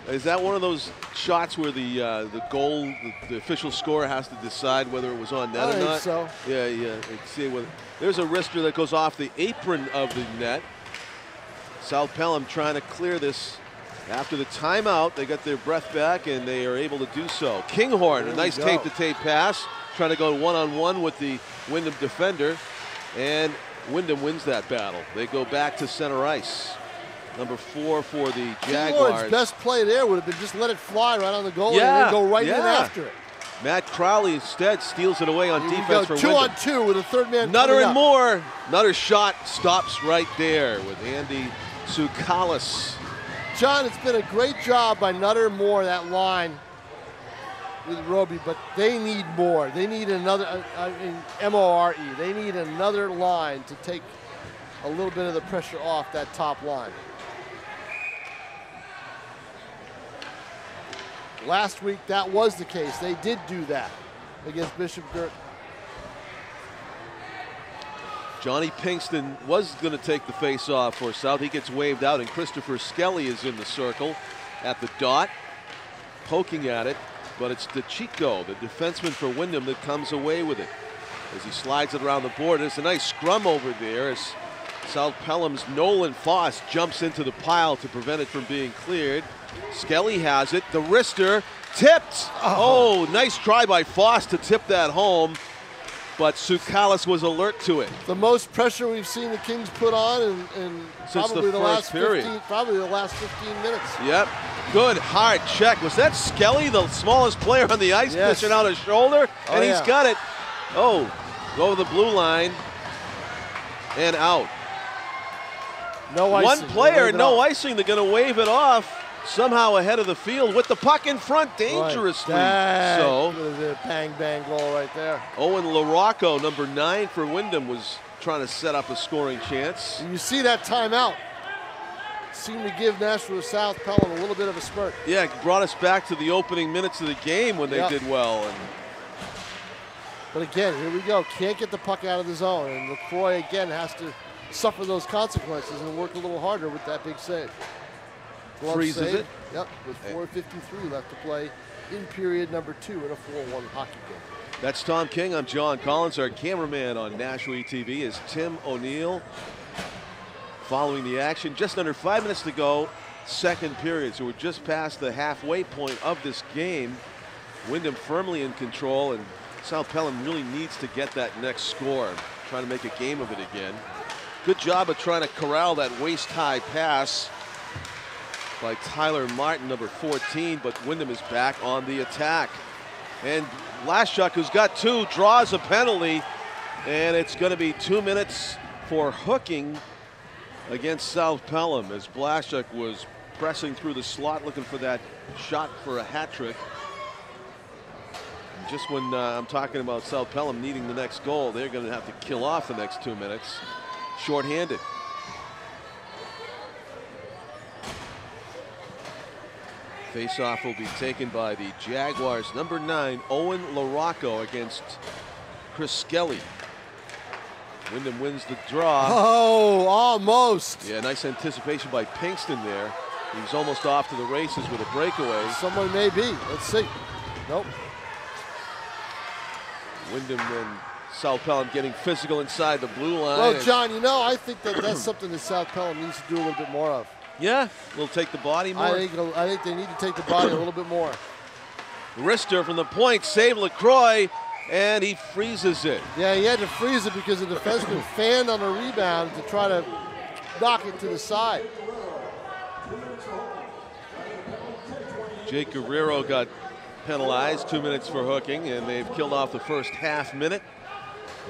Is that one of those shots where the goal, the official scorer has to decide whether it was on net or not? I think so. Yeah. See whether there's a wrister that goes off the apron of the net. South Pelham trying to clear this after the timeout. They got their breath back and they are able to do so. Kinghorn, a nice tape-to-tape pass, trying to go one-on-one with the Windham defender, and Windham wins that battle. They go back to center ice. Number 4 for the Jaguars. Kinghorn's best play there would have been just let it fly right on the goal and then go right in after it. Matt Crowley instead steals it away on defense for Windham. 2-on-2 with a third man. Nutter and Moore. Nutter's shot stops right there with Andy Tsoukalis. John, it's been a great job by Nutter and Moore, that line with Roby, but they need more. They need another, M-O-R-E. They need another line to take a little bit of the pressure off that top line. Last week, that was the case. They did do that against Bishop Girton. Johnny Pinkston was going to take the face-off for South. He gets waved out, and Christopher Skelly is in the circle at the dot, poking at it. But it's DeChico, the defenseman for Windham, that comes away with it. as he slides it around the board. There's a nice scrum over there as South Pelham's Nolan Foss jumps into the pile to prevent it from being cleared. Skelly has it. The wrister tipped. Oh, nice try by Foss to tip that home, but Tsoukalis was alert to it. The most pressure we've seen the Kings put on in Since probably the last first period. 15, probably the last 15 minutes. Yep. Good hard check. Was that Skelly, the smallest player on the ice, Yes. pitching out his shoulder? Oh, And he's yeah. got it. Oh, over the blue line and out. No icing. One player, Wave it no off. icing. They're going to wave it off. Somehow ahead of the field with the puck in front, dangerously That so. was a bang bang goal right there. Owen LaRocco, number 9 for Windham, was trying to set up a scoring chance. And you see that timeout seemed to give Nashua South Pelham a little bit of a spurt. Yeah, it brought us back to the opening minutes of the game when they Yeah. did well. And But again, here we go. Can't get the puck out of the zone, and LaCroix again has to suffer those consequences and work a little harder with that big save. Glove Freezes save. it. Yep, with 4:53 left to play in period number 2 in a 4-1 hockey game. that's Tom King. I'm John Collins. Our cameraman on Nashua TV is Tim O'Neill. Following the action, just under 5 minutes to go, second period. So we're just past the halfway point of this game. Windham firmly in control, and South Pelham really needs to get that next score, trying to make a game of it again. Good job of trying to corral that waist-high pass by Tyler Martin, number 14, but Windham is back on the attack. And Blashuk, who's got 2, draws a penalty, and it's going to be 2 minutes for hooking against South Pelham as Blashuk was pressing through the slot looking for that shot for a hat trick. And just when I'm talking about South Pelham needing the next goal, they're going to have to kill off the next 2 minutes shorthanded. Face-off will be taken by the Jaguars. Number 9, Owen LaRocco against Chris Skelly. Windham wins the draw. Oh, almost. Yeah, nice anticipation by Pinkston there. He was almost off to the races with a breakaway. Someone may be. Let's see. Nope. Wyndham and South Pelham getting physical inside the blue line. Well, John, you know, I think that's something that South Pelham needs to do a little bit more of. Yeah, we'll take the body more. I think they need to take the body a little bit more. Rister from the point, save LaCroix, and he freezes it. Yeah, he had to freeze it because the defenseman fanned on a rebound to try to knock it to the side. Jake Guerrero got penalized, 2 minutes for hooking, and they've killed off the first half minute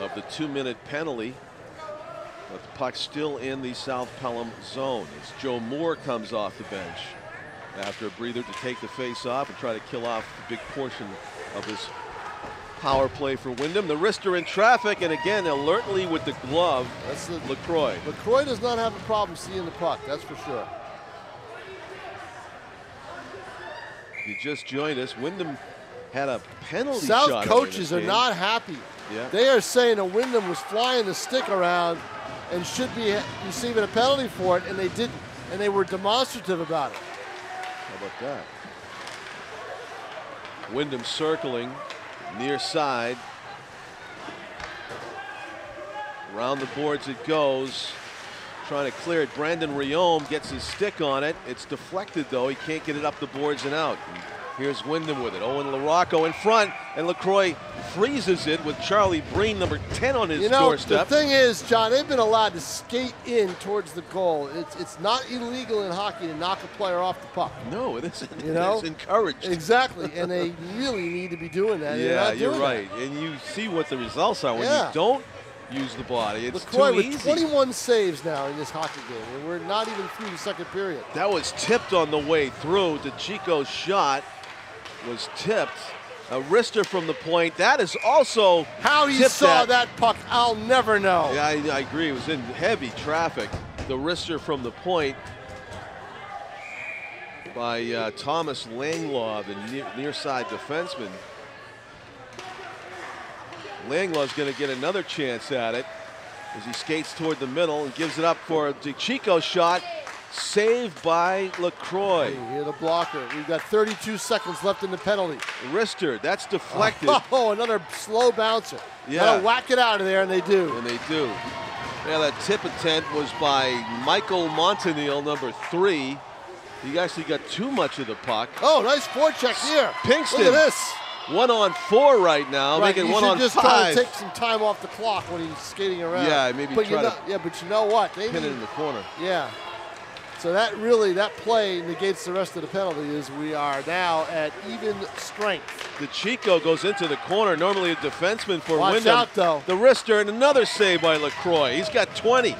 of the 2-minute penalty. But the puck still in the South Pelham zone as Joe Moore comes off the bench after a breather to take the face off and try to kill off a big portion of this power play for Windham. The wrister in traffic, and again alertly with the glove. That's the LaCroix. LaCroix does not have a problem seeing the puck, that's for sure. You just joined us. Wyndham had a penalty South shot. coaches are not happy. Yeah. They are saying that Windham was flying the stick around and should be receiving a penalty for it, and they didn't. And they were demonstrative about it. How about that? Wyndham circling near side. Around the boards it goes. Trying to clear it. Brandon Riome gets his stick on it. It's deflected though. He can't get it up the boards and out. And here's Wyndham with it. Owen LaRocco in front, and LaCroix freezes it with Charlie Breen, number 10, on his doorstep. The thing is, John, they've been allowed to skate in towards the goal. It's not illegal in hockey to knock a player off the puck. No, it isn't. You know? It's encouraged. Exactly, and they really need to be doing that. They're Yeah, not you're doing right. And you see what the results are when Yeah. you don't use the body. It's LaCroix too with easy. 21 saves now in this hockey game, and we're not even through the second period. That was tipped on the way through. DeChico's shot was tipped. A wrister from the point. That is also How he tipped saw that puck, I'll never know. Yeah, I agree. It was in heavy traffic. The wrister from the point by Thomas Langlaw, the near side defenseman. Langlaw's going to get another chance at it as he skates toward the middle and gives it up for a DeChico shot. Saved by LaCroix. Hey, here the blocker. We've got 32 seconds left in the penalty. Wrister, that's deflected. Oh, another slow bouncer. Yeah. Gotta whack it out of there, and they do. And they do. Yeah, that tip attempt was by Michael Montanil, number 3. He actually got too much of the puck. Oh, nice forecheck here. Pinkston. Look at this. 1-on-4 right now, Right, making you 1-on-5. should just try to take some time off the clock when he's skating around. Yeah, maybe but try to but you know what? They pin it in the corner. Yeah. So that play negates the rest of the penalty. Is we are now at even strength. The Chico goes into the corner. Normally a defenseman for Watch Windham. out, though. The wrister and another save by LaCroix. He's got 20.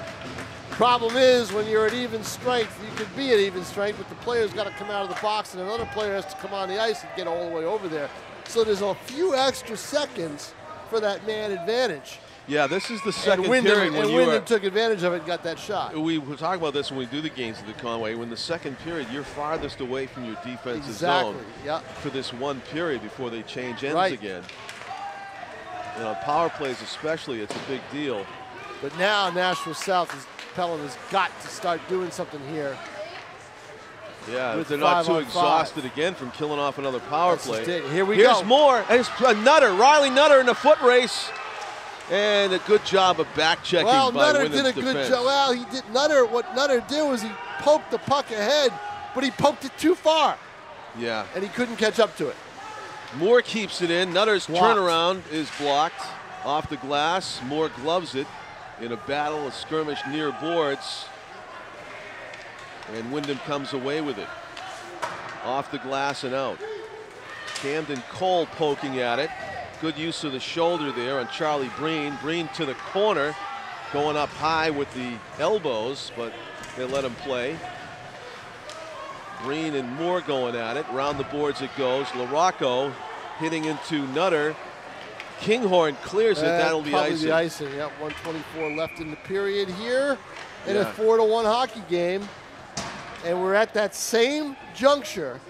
Problem is, when you're at even strength, you could be at even strength, but the player's got to come out of the box, and another player has to come on the ice and get all the way over there. So there's a few extra seconds for that man advantage. Yeah, this is the second and period when Windham took advantage of it and got that shot. We were talking about this when we do the games at the Conway. When the second period, you're farthest away from your defensive zone for this one period before they change ends again. And on power plays especially, it's a big deal. But now Nashua South, Pelham has got to start doing something here. Yeah, if they're not too exhausted again from killing off another power play. Here we go. Here's more. And it's Nutter, Riley Nutter in the foot race. And a good job of back checking by Nutter Wyndham's did a defense. good job. Well, he did. What Nutter did was he poked the puck ahead, but he poked it too far. Yeah. And he couldn't catch up to it. Moore keeps it in. Nutter's turnaround is blocked off the glass. Moore gloves it in a battle, a skirmish near boards. And Windham comes away with it. Off the glass and out. Camden Cole poking at it. Good use of the shoulder there on Charlie Breen. Breen to the corner, going up high with the elbows, but they let him play. Breen and Moore going at it. Round the boards it goes. LaRocco hitting into Nutter. Kinghorn clears it. That'll be icing. The icing. Yep, 1:24 left in the period here in a 4-1 hockey game. And we're at that same juncture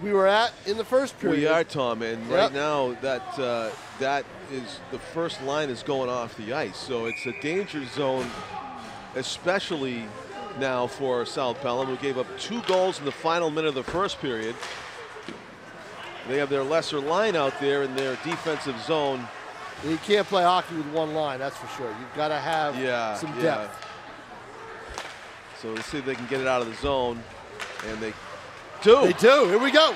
we were at in the first period. We are, Tom, and right now that is the first line is going off the ice, so it's a danger zone, especially now for South Pelham, who gave up 2 goals in the final minute of the first period. They have their lesser line out there in their defensive zone. You can't play hockey with one line, that's for sure. You've got to have some depth. So let's see if they can get it out of the zone, and they do. They do. Here we go.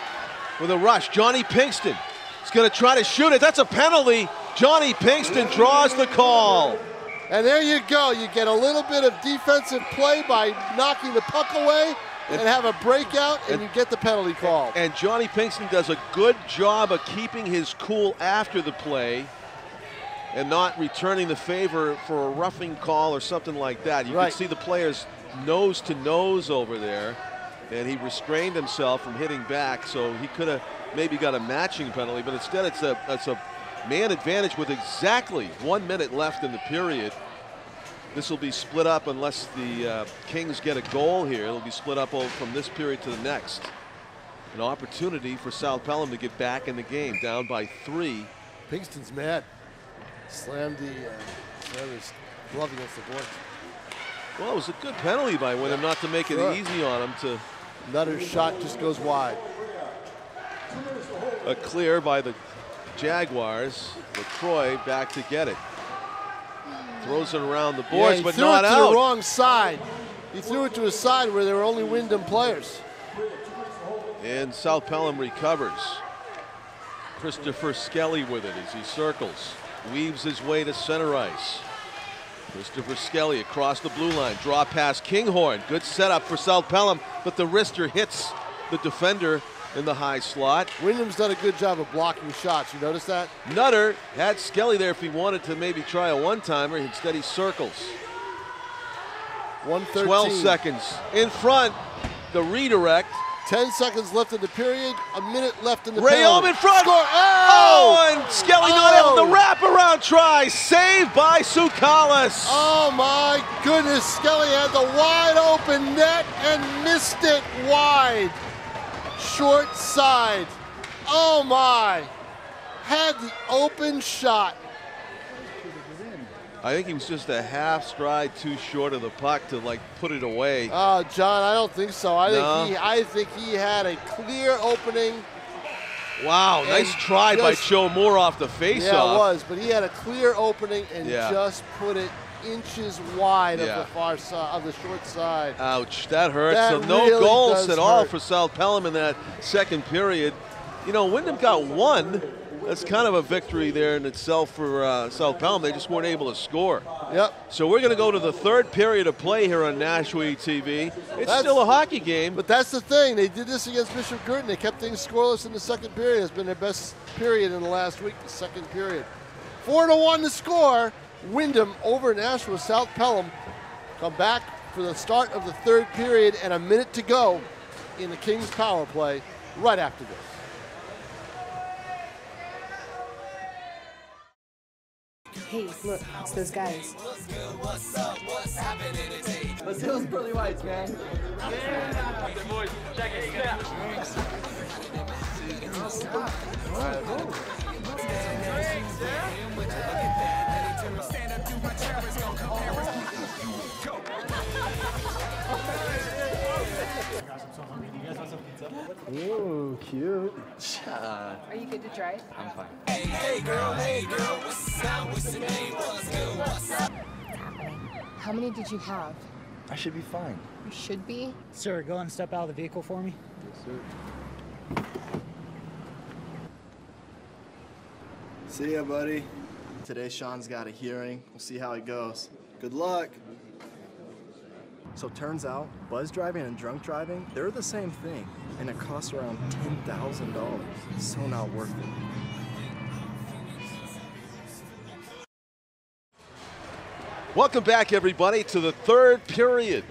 With a rush, Johnny Pinkston is going to try to shoot it. That's a penalty. Johnny Pinkston draws the call. And there you go. You get a little bit of defensive play by knocking the puck away and have a breakout, and you get the penalty call. And Johnny Pinkston does a good job of keeping his cool after the play and not returning the favor for a roughing call or something like that. You can see the players nose to nose over there, and he restrained himself from hitting back, so he could have maybe got a matching penalty, but instead it's a man advantage with exactly 1 minute left in the period. This will be split up unless the Kings get a goal here. It'll be split up from this period to the next. An opportunity for South Pelham to get back in the game, down by 3. Pinkston's mad. Slammed his glove against the board. Well, it was a good penalty by Wyndham not to make it easy on him. Another shot just goes wide. A clear by the Jaguars. LaCroix back to get it. Throws it around the boards, but not out. He threw it to the wrong side. He threw it to a side where there were only Windham players. And South Pelham recovers. Christopher Skelly with it as he circles. Weaves his way to center ice. Christopher Skelly across the blue line. Draw past Kinghorn. Good setup for South Pelham, but the wrister hits the defender in the high slot. Wyndham's done a good job of blocking shots. You notice that? Nutter had Skelly there if he wanted to maybe try a one-timer. Instead, he circles. 1:13. 12 seconds in front. The redirect. 10 seconds left in the period. A minute left in the Ray Ohm in front. Score. And Skelly not able to wrap around try. Saved by Soukalis. Oh my goodness. Skelly had the wide open net and missed it wide. Short side. Oh my. Had the open shot. I think he was just a half stride too short of the puck to like put it away. John, I don't think so. I think he had a clear opening. Wow, nice try by Joe Moore off the faceoff. Yeah, it was, but he had a clear opening and just put it inches wide of the far side, of the short side. Ouch, that hurts. That So no really goals at all hurt. for South Pelham in that second period. You know, Windham got one. That's kind of a victory there in itself for South Pelham. They just weren't able to score. Yep. So we're going to go to the third period of play here on Nashua TV. It's still a hockey game. But that's the thing. They did this against Bishop Girton. They kept things scoreless in the second period. It's been their best period in the last week, the second period. 4-1 to score. Windham over Nashua. South Pelham come back for the start of the third period and a minute to go in the Kings power play right after this. Hey, look, it's those guys. Let's do those pearly whites, man. Ooh, cute. Are you good to try? I'm fine. Hey girl, what's up? What's the name? What's good? What's up? How many did you have? I should be fine. You should be. Sir, go and step out of the vehicle for me. Yes, sir. See ya, buddy. Today, Sean's got a hearing. We'll see how it goes. Good luck. So turns out, buzz driving and drunk driving, they're the same thing, and it costs around $10,000. So not worth it. Welcome back, everybody, to the third period.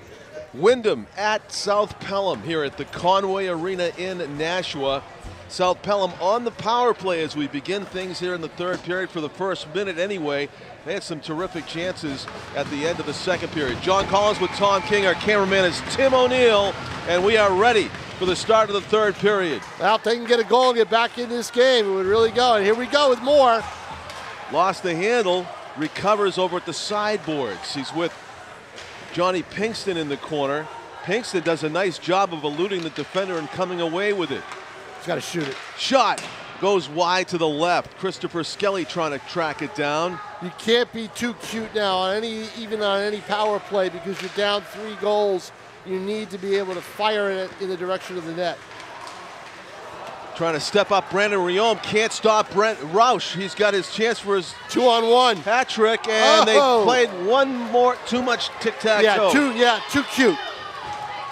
Windham at South Pelham here at the Conway Arena in Nashua. South Pelham on the power play as we begin things here in the third period for the first minute anyway. They had some terrific chances at the end of the second period. John Collins with Tom King. Our cameraman is Tim O'Neill, and we are ready for the start of the third period. Well, if they can get a goal and get back in this game, it would really go. And here we go with Moore. Lost the handle, recovers over at the sideboards. He's with Johnny Pinkston in the corner. Pinkston does a nice job of eluding the defender and coming away with it. He's got to shoot it. Shot goes wide to the left. Christopher Skelly trying to track it down. You can't be too cute now on even on any power play because you're down 3 goals. You need to be able to fire it in the direction of the net. Trying to step up Brandon Riom. Can't stop Brent Roush. He's got his chance for his 2-on-1 hat trick, and they played one more. Too much tic-tac-toe. Too cute.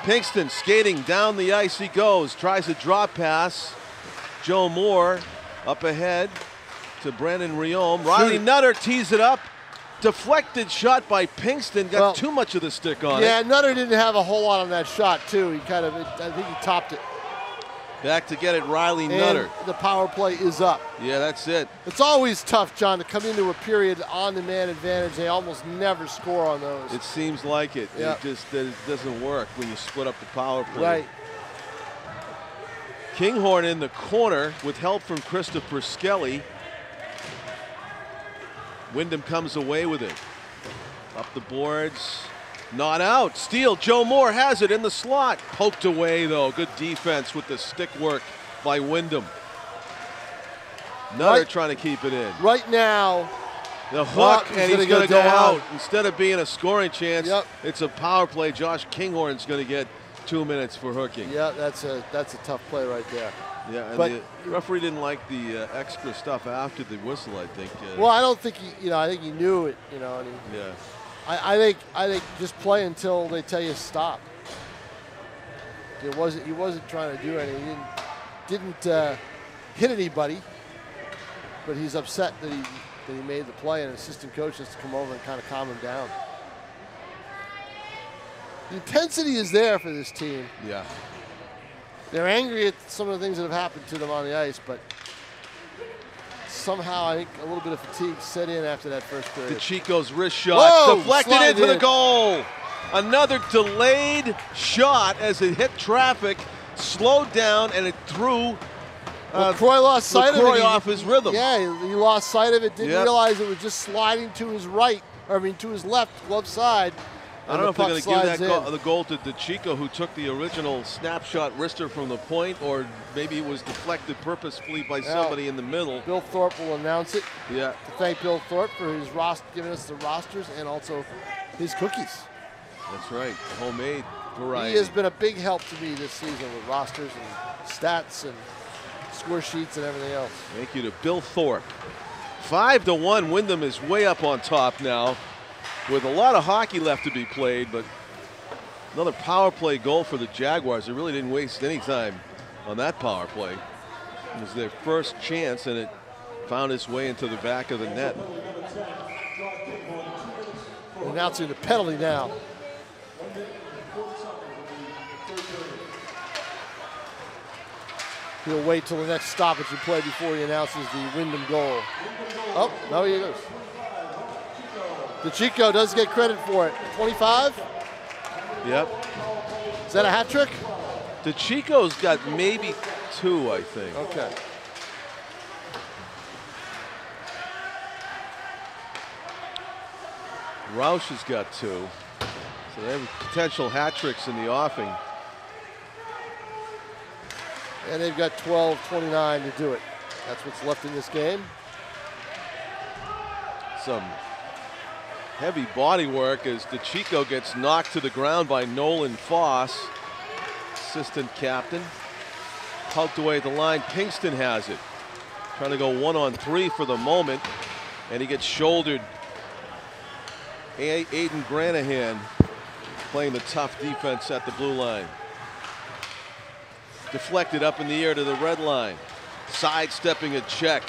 Pinkston skating down the ice he goes. Tries a drop pass. Joe Moore up ahead to Brandon Riom. Riley Nutter tees it up. Deflected shot by Pinkston. Got too much of the stick on it. Yeah, Nutter didn't have a whole lot on that shot, too. He kind of, I think he topped it. Back to get it, Riley Nutter. The power play is up. Yeah, that's it. It's always tough, John, to come into a period on the man advantage. They almost never score on those. It seems like it. Yeah. It doesn't work when you split up the power play. Right. Kinghorn in the corner with help from Christopher Skelly. Windham comes away with it. Up the boards. Not out. Steal. Joe Moore has it in the slot. Poked away, though. Good defense with the stick work by Windham. Nutter trying to keep it in. Right now, the hook, and he's going to go out. Instead of being a scoring chance, it's a power play. Josh Kinghorn's going to get 2 minutes for hooking. Yeah, that's a tough play right there. Yeah, and the referee didn't like the extra stuff after the whistle, I think. Well, I don't think I think he knew it. And yeah. I think just play until they tell you stop. He wasn't trying to do anything. He didn't hit anybody, but he's upset that he made the play, and an assistant coach has to come over and kind of calm him down. The intensity is there for this team. Yeah. They're angry at some of the things that have happened to them on the ice, but somehow I think a little bit of fatigue set in after that first period. DeChico's wrist shot deflected into the goal. Another delayed shot as it hit traffic, slowed down, and it threw Croy off his rhythm. Yeah, he lost sight of it, didn't realize it was just sliding to his right to his left glove side. I don't know if they're going to give that the goal to DeChico, who took the original snapshot wrister from the point, or maybe it was deflected purposefully by somebody in the middle. Bill Thorpe will announce it. Yeah. To thank Bill Thorpe for his giving us the rosters and also his cookies. That's right, homemade variety. He has been a big help to me this season with rosters and stats and score sheets and everything else. Thank you to Bill Thorpe. 5-1, Windham is way up on top now, with a lot of hockey left to be played, but another power play goal for the Jaguars. They really didn't waste any time on that power play. It was their first chance, and it found its way into the back of the net. Announcing the penalty now. He'll wait till the next stoppage and play before he announces the Windham goal. Oh, no, he goes. DeChico does get credit for it. 25? Yep. Is that a hat trick? DeChico's got maybe 2, I think. Okay. Roush has got 2. So they have potential hat tricks in the offing. And they've got 12-29 to do it. That's what's left in this game. Some heavy body work as DeChico gets knocked to the ground by Nolan Foss, assistant captain. Poked away at the line. Pinkston has it. Trying to go 1-on-3 for the moment. And he gets shouldered. Aiden Granahan playing the tough defense at the blue line. Deflected up in the air to the red line. Sidestepping a check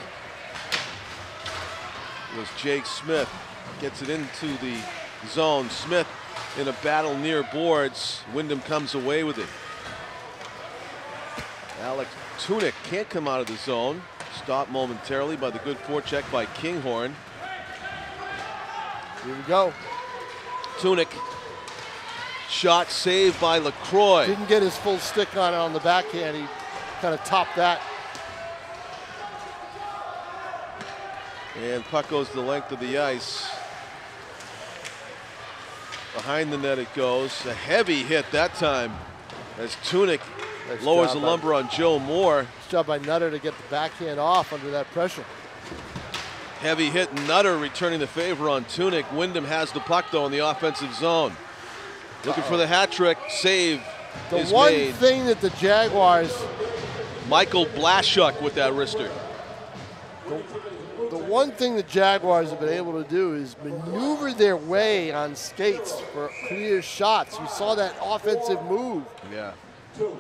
was Jake Smith. Gets it into the zone. Smith in a battle near boards. Windham comes away with it. Alex Tunick can't come out of the zone. Stopped momentarily by the good forecheck by Kinghorn. Here we go. Tunick. Shot saved by LaCroix. Didn't get his full stick on it on the backhand. He kind of topped that. And puck goes the length of the ice. Behind the net it goes. A heavy hit that time as Tunick lowers the lumber on Joe Moore. Nice job by Nutter to get the backhand off under that pressure. Heavy hit, Nutter returning the favor on Tunick. Wyndham has the puck though in the offensive zone. Looking for the hat trick. Save is one made. Thing that the Jaguars, Michael Blaszczuk with that wrister. The one thing the Jaguars have been able to do is maneuver their way on skates for clear shots. You saw that offensive move. Yeah.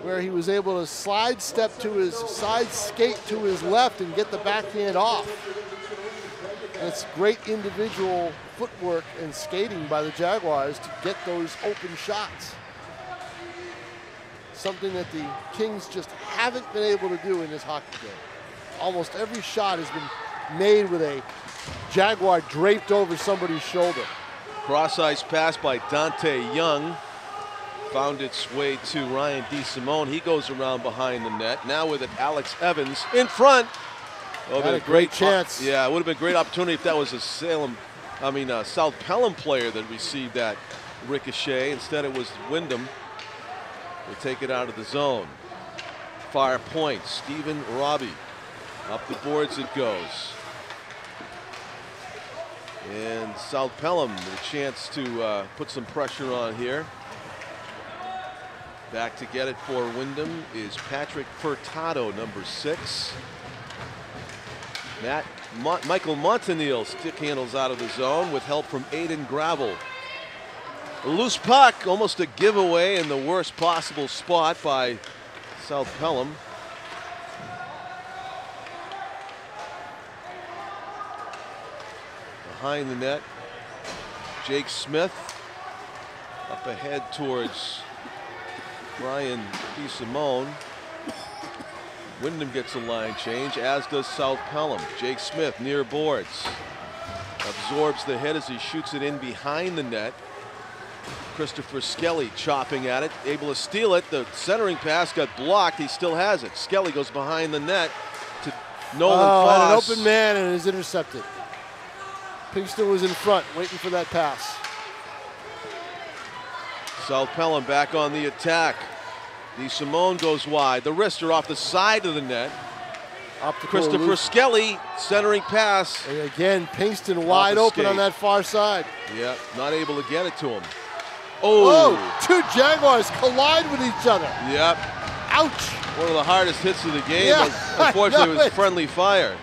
Where he was able to slide step to his side skate to his left and get the backhand off. It's great individual footwork and skating by the Jaguars to get those open shots. Something that the Kings just haven't been able to do in this hockey game. Almost every shot has been made with a Jaguar draped over somebody's shoulder. Cross-ice pass by Dante Young. Found its way to Ryan DeSimone. He goes around behind the net. Now with it, Alex Evans in front. Oh, a great chance. Yeah, it would have been a great opportunity if that was a South Pelham player that received that ricochet. Instead, it was Windham. They take it out of the zone. Fire point, Stephen Robbie. Up the boards it goes. And South Pelham with a chance to put some pressure on here. Back to get it for Windham is Patrick Furtado, number 6. Michael Montanil stick handles out of the zone with help from Aiden Gravel. A loose puck, almost a giveaway in the worst possible spot by South Pelham. Behind the net, Jake Smith up ahead towards Ryan DeSimone. Windham gets a line change, as does South Pelham. Jake Smith near boards. Absorbs the hit as he shoots it in behind the net. Christopher Skelly chopping at it, able to steal it. The centering pass got blocked. He still has it. Skelly goes behind the net to Nolan Foss. An open man and is intercepted. Pinkston was in front, waiting for that pass. South Pelham back on the attack. DeSimone goes wide. The wrister off the side of the net. Up to Christopher Skelly centering pass. And again, Pinkston wide open on that far side. Yeah, not able to get it to him. Oh, two Jaguars collide with each other. Yep. Ouch. One of the hardest hits of the game. Yeah, Unfortunately, it was friendly fire.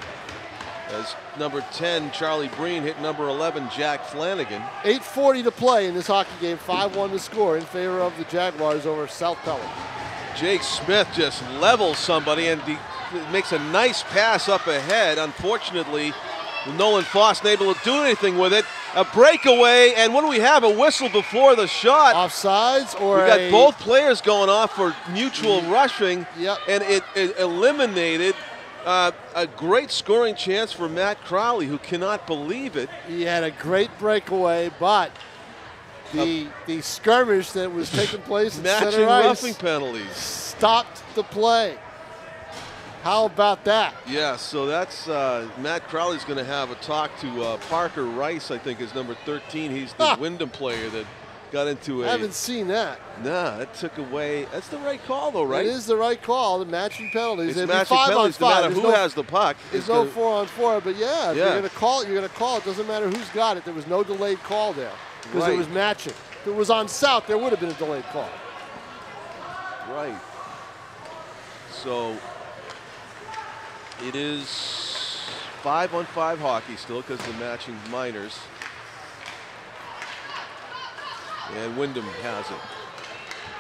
As number 10, Charlie Breen, hit number 11, Jack Flanagan. 8:40 to play in this hockey game. 5-1 to score in favor of the Jaguars over South Pelham. Jake Smith just levels somebody and makes a nice pass up ahead. Unfortunately, Nolan Foss not able to do anything with it. A breakaway, and what do we have? A whistle before the shot. Offsides, or we got both players going off for mutual rushing. Yep. And it eliminated a great scoring chance for Matt Crowley, who cannot believe it. He had a great breakaway, but the skirmish that was taking place at matching center ice roughing penalties stopped the play. How about that? Yeah, so that's Matt Crowley's going to have a talk to Parker Rice, I think is number 13. He's the Windham player that got into I haven't seen that. Nah, that took away. That's the right call, though, right? It is the right call. The matching penalties. It's matching penalties no matter who has the puck. There's no 4-on-4, but yeah, if you're going to call it, you're going to call it. Doesn't matter who's got it. There was no delayed call there because it was matching. If it was on South, there would have been a delayed call. Right. So it is 5-on-5 hockey still because of the matching minors. And Windham has it.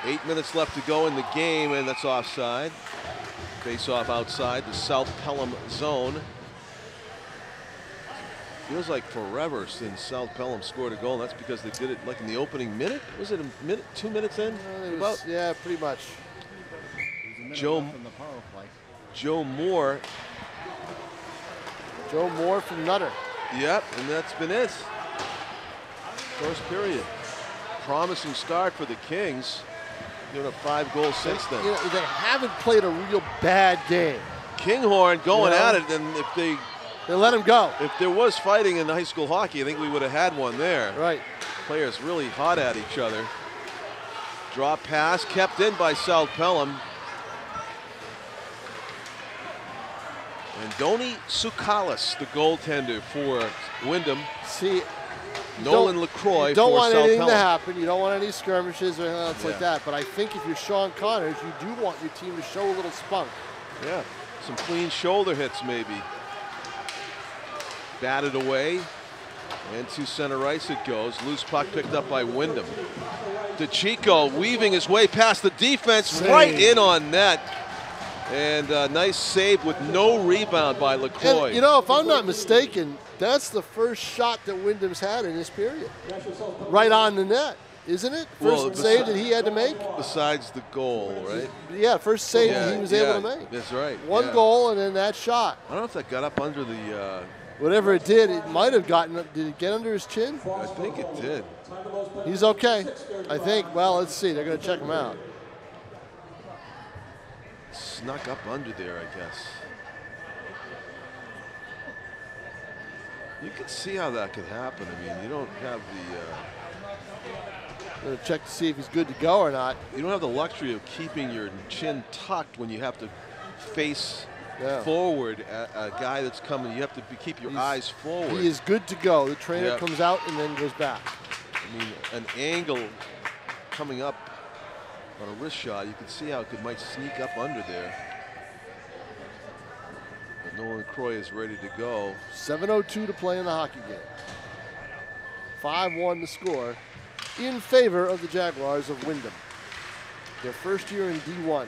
8 minutes left to go in the game, and that's offside. Face off outside the South Pelham zone. Feels like forever since South Pelham scored a goal, and that's because they did it like in the opening minute. Was it a minute, 2 minutes in? Yeah, pretty much. Joe Moore. Joe Moore from Nutter. Yep, and that's been it. First period. Promising start for the Kings. Giving up 5 goals since then. You know, they haven't played a real bad game. Kinghorn going at it, and if they let him go. If there was fighting in high school hockey, I think we would have had one there. Right. Players really hot at each other. Drop pass kept in by South Pelham. And Donnie Tsoukalis, the goaltender for Windham. See, Nolan LaCroix for South Pelham. You don't want anything to happen. You don't want any skirmishes or anything else like that. But I think if you're Sean Connors, you do want your team to show a little spunk. Yeah, some clean shoulder hits maybe. Batted away, and to center ice it goes. Loose puck picked up by Windham. DeChico weaving his way past the defense, right in on net. And a nice save with no rebound by LaCroix. And, you know, if I'm not mistaken, that's the first shot that Windham's had in this period. Right on the net, isn't it? First save that he had to make? Besides the goal, right? Yeah, first save that he was able to make. That's right. One goal and then that shot. I don't know if that got up under the... Whatever it did, it might have gotten, did it get under his chin? I think it did. He's okay, I think. Well, let's see, they're gonna check him out. Snuck up under there, I guess. You can see how that could happen. I mean, you don't have the... Gonna check to see if he's good to go or not. You don't have the luxury of keeping your chin tucked when you have to face forward a guy that's coming. You have to keep your eyes forward. He is good to go. The trainer comes out and then goes back. I mean, an angle coming up on a wrist shot, you can see how it might sneak up under there. But Nolan LaCroix is ready to go. 7:02 to play in the hockey game. 5-1 to score in favor of the Jaguars of Windham. Their first year in D1.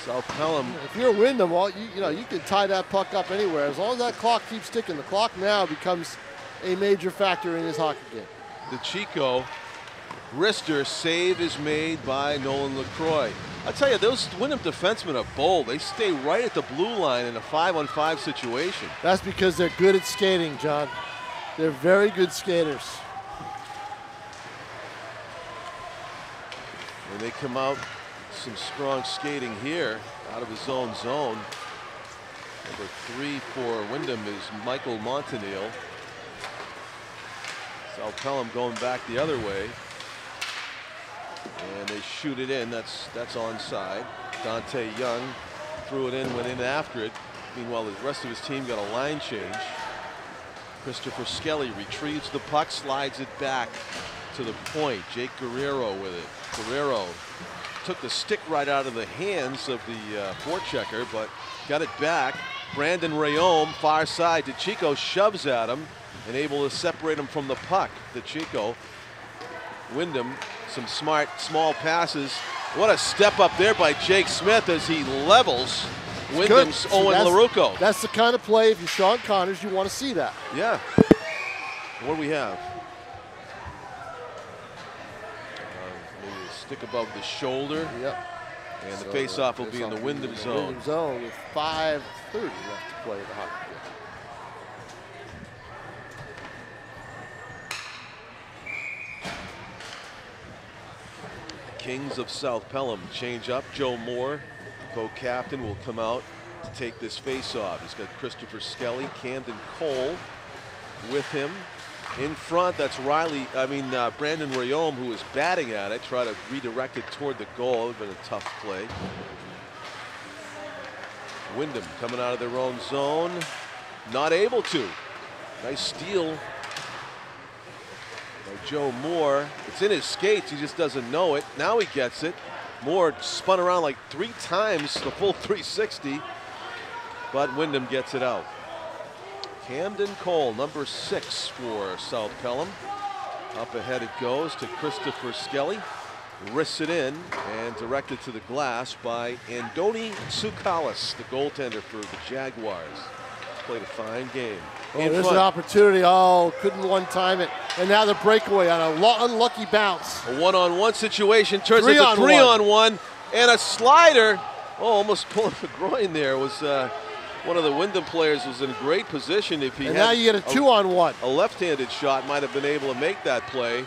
South Pelham. If you're Windham, you can tie that puck up anywhere. As long as that clock keeps ticking, the clock now becomes a major factor in his hockey game. DeChico, wrister, save is made by Nolan LaCroix. I tell you, those Windham defensemen are bold. They stay right at the blue line in a 5-on-5 situation. That's because they're good at skating, John. They're very good skaters. And they come out some strong skating here out of his own zone. Number 3 for Windham is Michael Montanil. South Pelham going back the other way. And they shoot it in. That's onside. Dante Young threw it in, went in after it. Meanwhile, the rest of his team got a line change. Christopher Skelly retrieves the puck, slides it back to the point. Jake Guerrero with it. Guerrero took the stick right out of the hands of the forechecker, but got it back. Brandon Rayome, far side to Chico, shoves at him and able to separate him from the puck. The Chico. Wyndham, some smart small passes. What a step up there by Jake Smith as he levels Wyndham's Owen LaRucco. That's the kind of play, if you're Sean Connors, you want to see that. Yeah. What do we have? Maybe a stick above the shoulder. Yep. And the face-off will be in the Wyndham zone. Wyndham zone with 5:30 left to play the hockey game. Kings of South Pelham change up. Joe Moore, co-captain, will come out to take this face-off. He's got Christopher Skelly, Camden Cole with him. In front, that's Brandon Rayome, who was batting at it, try to redirect it toward the goal. It would have been a tough play. Wyndham coming out of their own zone, not able to. Nice steal by Joe Moore. It's in his skates, he just doesn't know it. Now he gets it. Moore spun around like 3 times, the full 360, but Wyndham gets it out. Camden Cole, number 6 for South Pelham. Up ahead it goes to Christopher Skelly. Wrists it in and directed to the glass by Andoni Tsoukalis, the goaltender for the Jaguars. Played a fine game. Oh, there's an opportunity. Oh, couldn't one-time it. And now the breakaway on an unlucky bounce. A one-on-one situation turns into 3-on-1. And a slider. Oh, almost pulling the groin there. Was one of the Wyndham players was in great position. If he had now you get a 2-on-1. A left-handed shot, might have been able to make that play.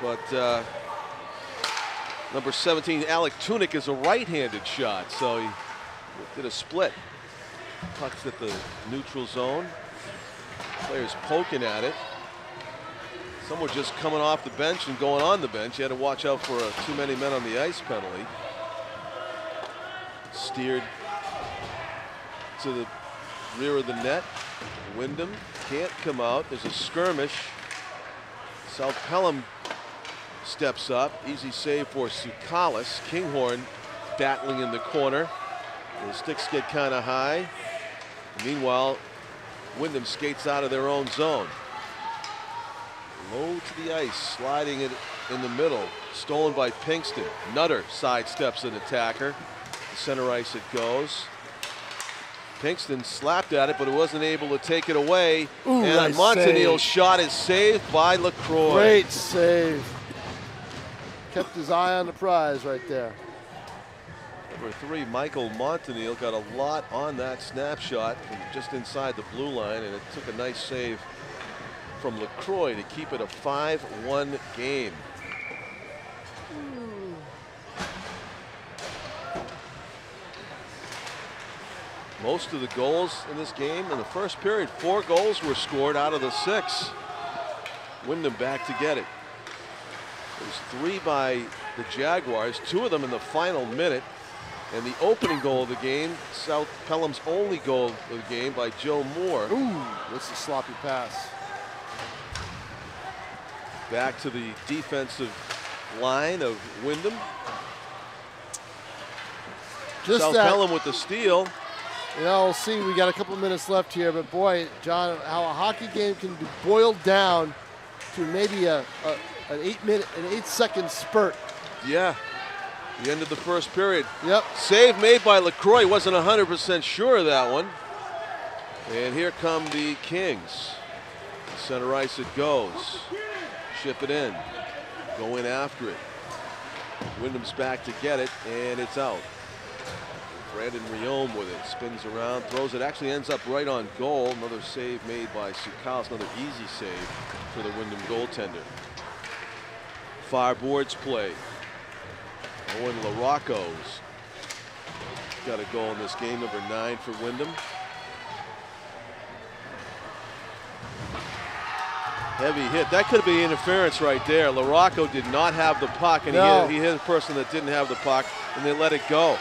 But number 17, Alec Tunick, is a right-handed shot. So he did a split. Puck's at the neutral zone. Players poking at it. Some were just coming off the bench and going on the bench. You had to watch out for a too many men on the ice penalty. Steered to the rear of the net. Wyndham can't come out. There's a skirmish. South Pelham steps up. Easy save for Tsoukalis. Kinghorn battling in the corner. The sticks get kind of high. Meanwhile, Wyndham skates out of their own zone. Low to the ice, sliding it in the middle. Stolen by Pinkston. Nutter sidesteps an attacker. The center ice it goes. Pinkston slapped at it, but it wasn't able to take it away. Ooh, and nice Montanil's save. shot is saved by LaCroix. Great save. Kept his eye on the prize right there. Number 3, Michael Montanil, got a lot on that snapshot from just inside the blue line, and it took a nice save from LaCroix to keep it a 5-1 game. Most of the goals in this game in the first period, 4 goals were scored out of the 6. Wyndham back to get it. There's 3 by the Jaguars, 2 of them in the final minute. And the opening goal of the game, South Pelham's only goal of the game, by Joe Moore. Ooh, that's a sloppy pass. Back to the defensive line of Wyndham. South Pelham with the steal. You know, we'll see. We got a couple minutes left here, but boy, John, how a hockey game can be boiled down to maybe an 8-second spurt. Yeah. The end of the first period. Yep. Save made by LaCroix. Wasn't 100% sure of that one. And here come the Kings. Center ice it goes. Ship it in. Go in after it. Wyndham's back to get it, and it's out. Brandon Rayome with it. Spins around, throws it. Actually ends up right on goal. Another save made by Tsoukalis. Another easy save for the Wyndham goaltender. Far boards play. Owen LaRocco's got a goal in this game, number 9 for Windham. Heavy hit. That could be interference right there. LaRocco did not have the puck, and he hit a person that didn't have the puck, and they let it go.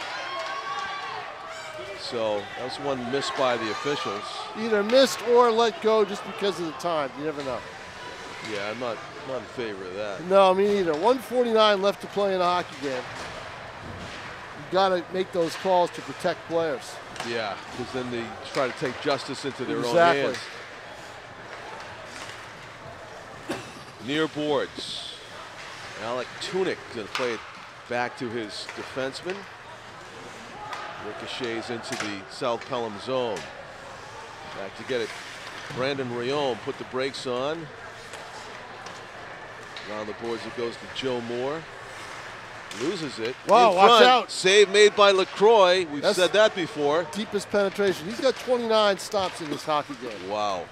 So that was one missed by the officials. Either missed or let go just because of the time. You never know. Yeah, I'm not in favor of that. No, me neither. 1:49 left to play in a hockey game. You got to make those calls to protect players. Yeah, because then they try to take justice into their own Exactly. hands. Near boards. Alec Tunick going to play it back to his defenseman. Ricochets into the South Pelham zone. Back to get it. Brandon Rion put the brakes on. Around the boards it goes to Joe Moore. Loses it. Wow, watch out. Save made by LaCroix. We've said that before. Deepest penetration. He's got 29 stops in this hockey game. Wow.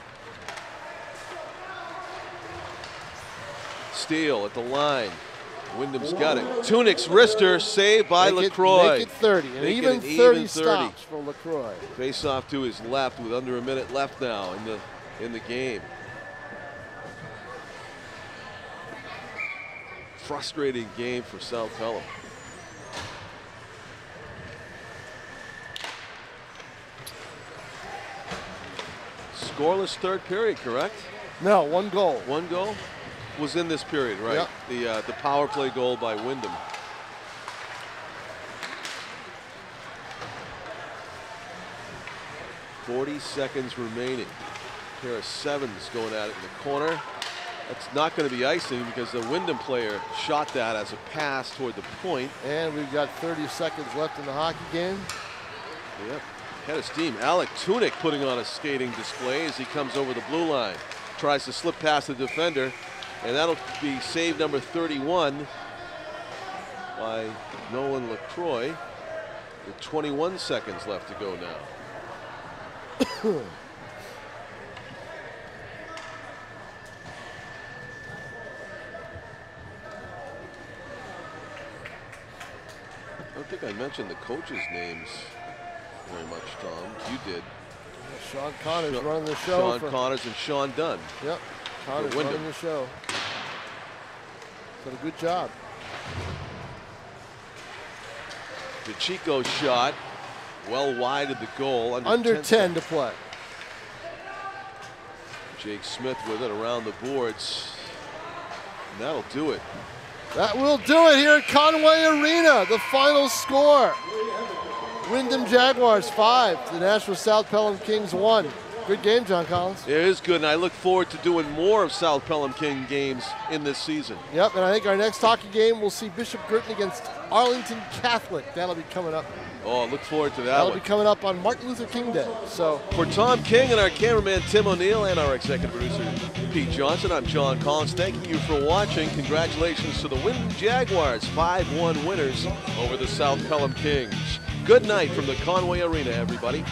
Steele at the line. Wyndham's got it. Tunick's wrister saved by LaCroix. Make it 30. And Make even it an 30 even 30. stops for LaCroix. Face off to his left with under a minute left now in the game. Frustrating game for South Pelham. Scoreless third period, correct? No, 1 goal. 1 goal was in this period, right? Yep. The power play goal by Windham. .40 seconds remaining. Pair of sevens going at it in the corner. That's not going to be icing because the Windham player shot that as a pass toward the point. And we've got 30 seconds left in the hockey game. Yep, head of steam. Alec Tunick putting on a skating display as he comes over the blue line. Tries to slip past the defender, and that'll be save number 31 by Nolan LaCroix with 21 seconds left to go now. I don't think I mentioned the coaches' names very much, Tom. You did. Sean Connors running the show. Sean Connors and Sean Dunn. Yep, Connors running the show. Did a good job. The Chico shot, well wide of the goal. Under 10 to play. Jake Smith with it around the boards. And that'll do it. That will do it here at Conway Arena. The final score. Windham Jaguars 5, the Nashua South Pelham Kings 1. Good game, John Collins. It is good, and I look forward to doing more of South Pelham King games in this season. Yep, and I think our next hockey game we'll see Bishop Girton against Arlington Catholic. That'll be coming up. Oh, look forward to that. That'll be coming up on Martin Luther King Day. So for Tom King and our cameraman Tim O'Neill and our executive producer Pete Johnson, I'm John Collins. Thanking you for watching. Congratulations to the Windham Jaguars, 5-1 winners over the South Pelham Kings. Good night from the Conway Arena, everybody.